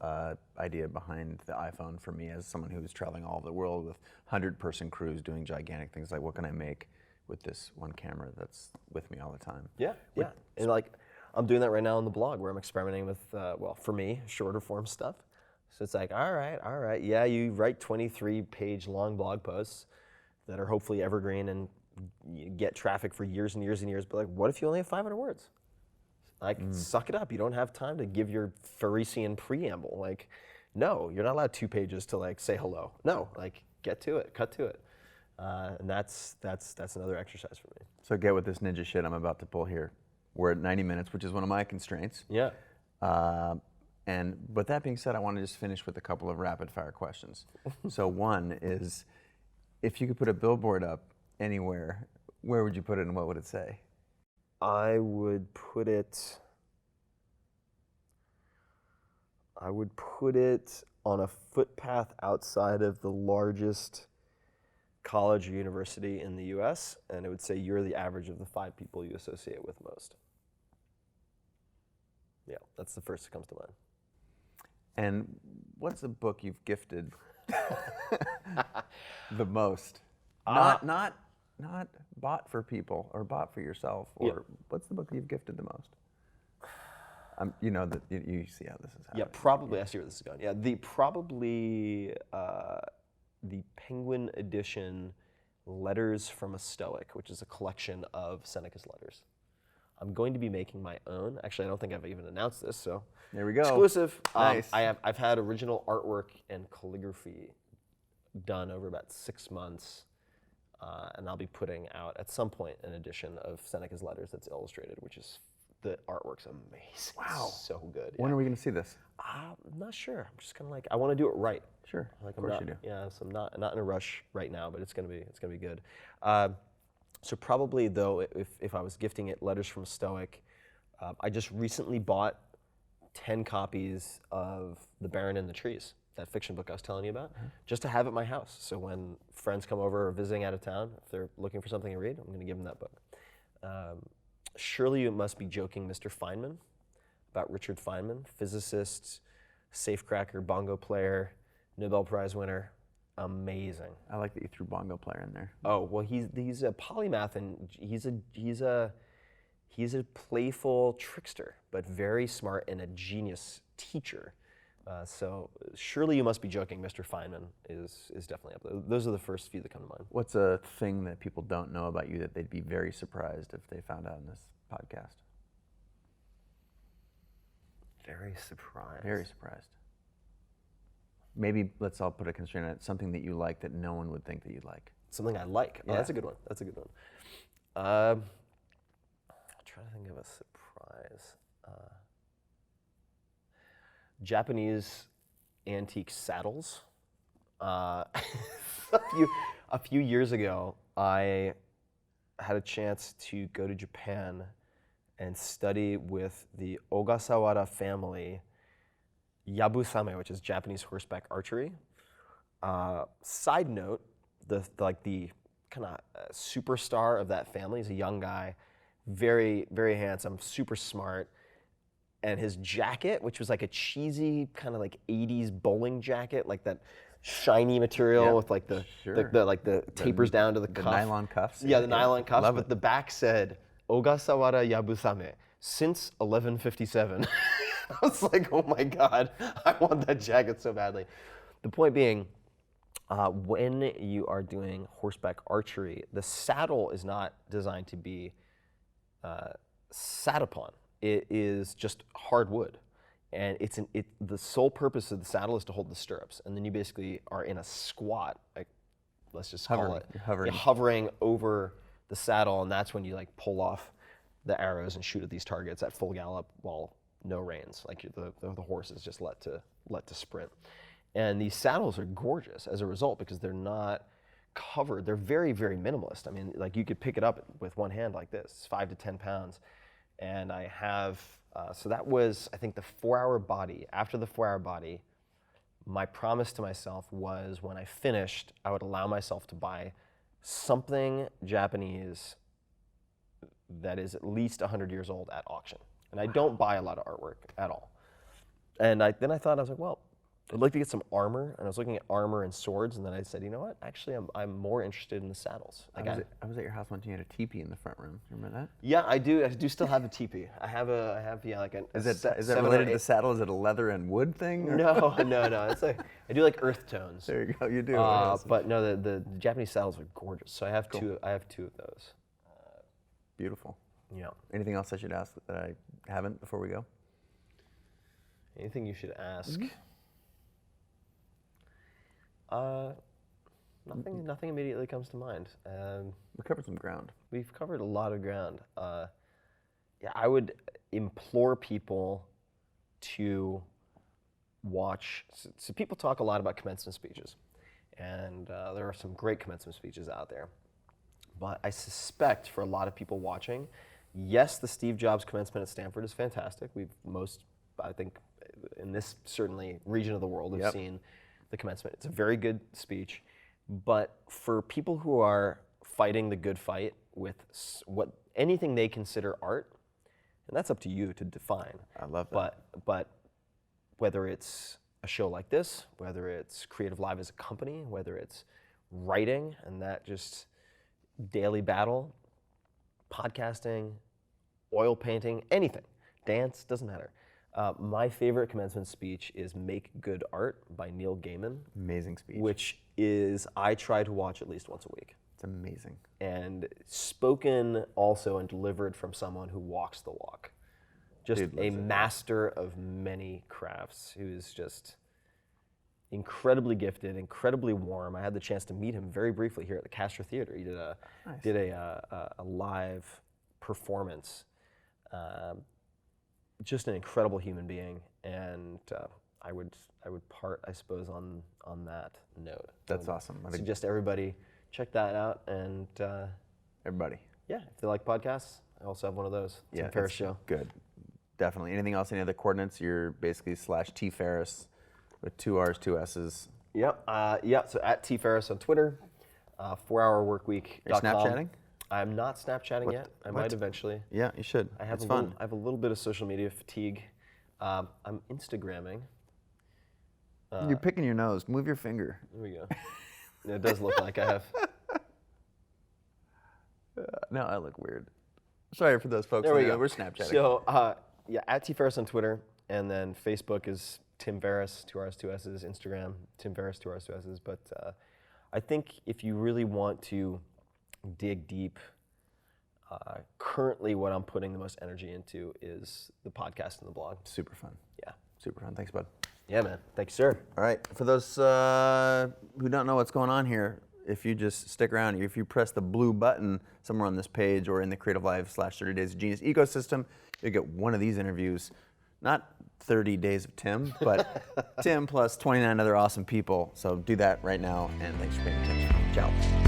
idea behind the iPhone for me as someone who was traveling all over the world with 100-person crews doing gigantic things. Like, what can I make with this one camera that's with me all the time? Yeah. And like, I'm doing that right now on the blog where I'm experimenting with, well, for me, shorter form stuff. So it's like, all right. Yeah, you write 23-page long blog posts that are hopefully evergreen and you get traffic for years and years and years. But like, what if you only have 500 words? Like, suck it up. You don't have time to give your Ferrissian preamble. Like, no, you're not allowed 2 pages to like say hello. No, like, get to it, cut to it. And that's another exercise for me. So get with this ninja shit I'm about to pull here. We're at 90 minutes, which is one of my constraints. Yeah. And with that being said, I want to just finish with a couple of rapid fire questions. So one is, if you could put a billboard up anywhere, where would you put it and what would it say? I would put it on a footpath outside of the largest college or university in the US, and it would say you're the average of the 5 people you associate with most. Yeah, that's the first that comes to mind. And what's a book you've gifted the most? Not bought for people or bought for yourself, or what's the book you've gifted the most? You know that you see how this is happening. Yeah, probably. I see where this is going. Yeah, the Penguin edition Letters from a Stoic, which is a collection of Seneca's letters. I'm going to be making my own. Actually, I don't think I've even announced this, so there we go. Exclusive. Nice. I've had original artwork and calligraphy done over about 6 months. And I'll be putting out at some point an edition of Seneca's letters that's illustrated, which is, the artwork's amazing. Wow. It's so good. When are we going to see this? I'm not sure. I'm just kind of like, I want to do it right. Sure. Like, of course you do. Yeah, so I'm not in a rush right now, but it's gonna be good. So probably though, if I was gifting it Letters from a Stoic, I just recently bought 10 copies of The Baron in the Trees, that fiction book I was telling you about, just to have at my house. So when friends come over or visiting out of town, if they're looking for something to read, I'm going to give them that book. Surely You Must Be Joking, Mr. Feynman, about Richard Feynman, physicist, safecracker, bongo player, Nobel Prize winner. Amazing. I like that you threw bongo player in there. Oh, well, he's a polymath, and he's a playful trickster, but very smart and a genius teacher. So Surely You Must Be Joking, Mr. Feynman is definitely up there. Those are the first few that come to mind. What's a thing that people don't know about you that they'd be very surprised if they found out in this podcast? Very surprised. Very surprised. Maybe let's all put a constraint on it. Something that you like that no one would think that you'd like. Something I like. Yeah. Oh, that's a good one. I'm trying to think of a surprise. Japanese antique saddles. A few years ago, I had a chance to go to Japan and study with the Ogasawara family Yabusame, which is Japanese horseback archery. Side note, the kind of superstar of that family is a young guy, very, very handsome, super smart. And his jacket, which was like a cheesy kind of like 80s bowling jacket, like that shiny material with like the tapers down to the cuff. The nylon cuffs. Yeah, the nylon cuffs. Love but it. the back said Ogasawara Yabusame since 1157. I was like, oh my God, I want that jacket so badly. The point being, when you are doing horseback archery, the saddle is not designed to be sat upon. It is just hard wood. And the sole purpose of the saddle is to hold the stirrups. And then you basically are in a squat, like, let's just call it. You're hovering. You're hovering over the saddle, and that's when you like pull off the arrows and shoot at these targets at full gallop while no reins. Like the horse is just let to sprint. And these saddles are gorgeous as a result because they're not covered. They're very, very minimalist. I mean, like you could pick it up with one hand like this. It's 5 to 10 pounds. And I have, so that was, I think, the 4-hour body. After the 4-hour body, my promise to myself was when I finished, I would allow myself to buy something Japanese that is at least 100 years old at auction. And I don't buy a lot of artwork at all. And then I thought, I was like, well, I'd like to get some armor, and I was looking at armor and swords, and then I said, you know what? Actually, I'm more interested in the saddles. I was at your house once. You had a teepee in the front room. Remember that? Yeah, I do. I do still have a teepee. I have like an. Is that related to the saddle? Is it a leather and wood thing? Or? No. It's like I do like earth tones. There you go. You do. But no, the Japanese saddles are gorgeous. So I have two. I have two of those. Beautiful. Yeah. Anything else I should ask that I haven't before we go? Anything you should ask? Nothing immediately comes to mind. We covered some ground. We've covered a lot of ground. Yeah, I would implore people to watch. So people talk a lot about commencement speeches, and there are some great commencement speeches out there. But I suspect for a lot of people watching, yes, the Steve Jobs commencement at Stanford is fantastic. I think, in this certainly region of the world, have seen the commencement. It's a very good speech. But for people who are fighting the good fight with anything they consider art, and that's up to you to define. I love that. But whether it's a show like this, whether it's CreativeLive as a company, whether it's writing and that just daily battle, podcasting, oil painting, anything, dance, doesn't matter. My favorite commencement speech is Make Good Art by Neil Gaiman. Amazing speech. Which is, I try to watch at least once a week. It's amazing. And spoken also and delivered from someone who walks the walk. Just a master of many crafts who's just incredibly gifted, incredibly warm. I had the chance to meet him very briefly here at the Castro Theater. He did a live performance. Just an incredible human being, and I would part, I suppose, on that note. That's awesome. I suggest everybody check that out, and everybody. Yeah, if they like podcasts, I also have one of those. Tim Ferriss show. Good, definitely. Anything else? Any other coordinates? You're basically / Ferriss with 2 R's, 2 S's. Yep. So at T Ferriss on Twitter. 4hourworkweek.com. Are you Snapchatting? I'm not Snapchatting yet. I might eventually. Yeah, you should. It's fun. I have a little bit of social media fatigue. I'm Instagramming. You're picking your nose. Move your finger. There we go. It does look like I have. No, I look weird. Sorry for those folks. There we go. We're Snapchatting. So, at T Ferriss on Twitter, and then Facebook is Tim Ferriss, 2 R's, 2 S's. Instagram, Tim Ferriss, 2 R's, 2 S's. But I think if you really want to dig deep, currently what I'm putting the most energy into is the podcast and the blog. Super fun. Yeah. Super fun. Thanks, bud. Yeah, man. Thank you, sir. All right. For those who don't know what's going on here, if you just stick around, if you press the blue button somewhere on this page or in the CreativeLive / 30 Days of Genius ecosystem, you'll get one of these interviews. Not 30 days of Tim, but Tim plus 29 other awesome people. So do that right now, and thanks for paying attention. Ciao.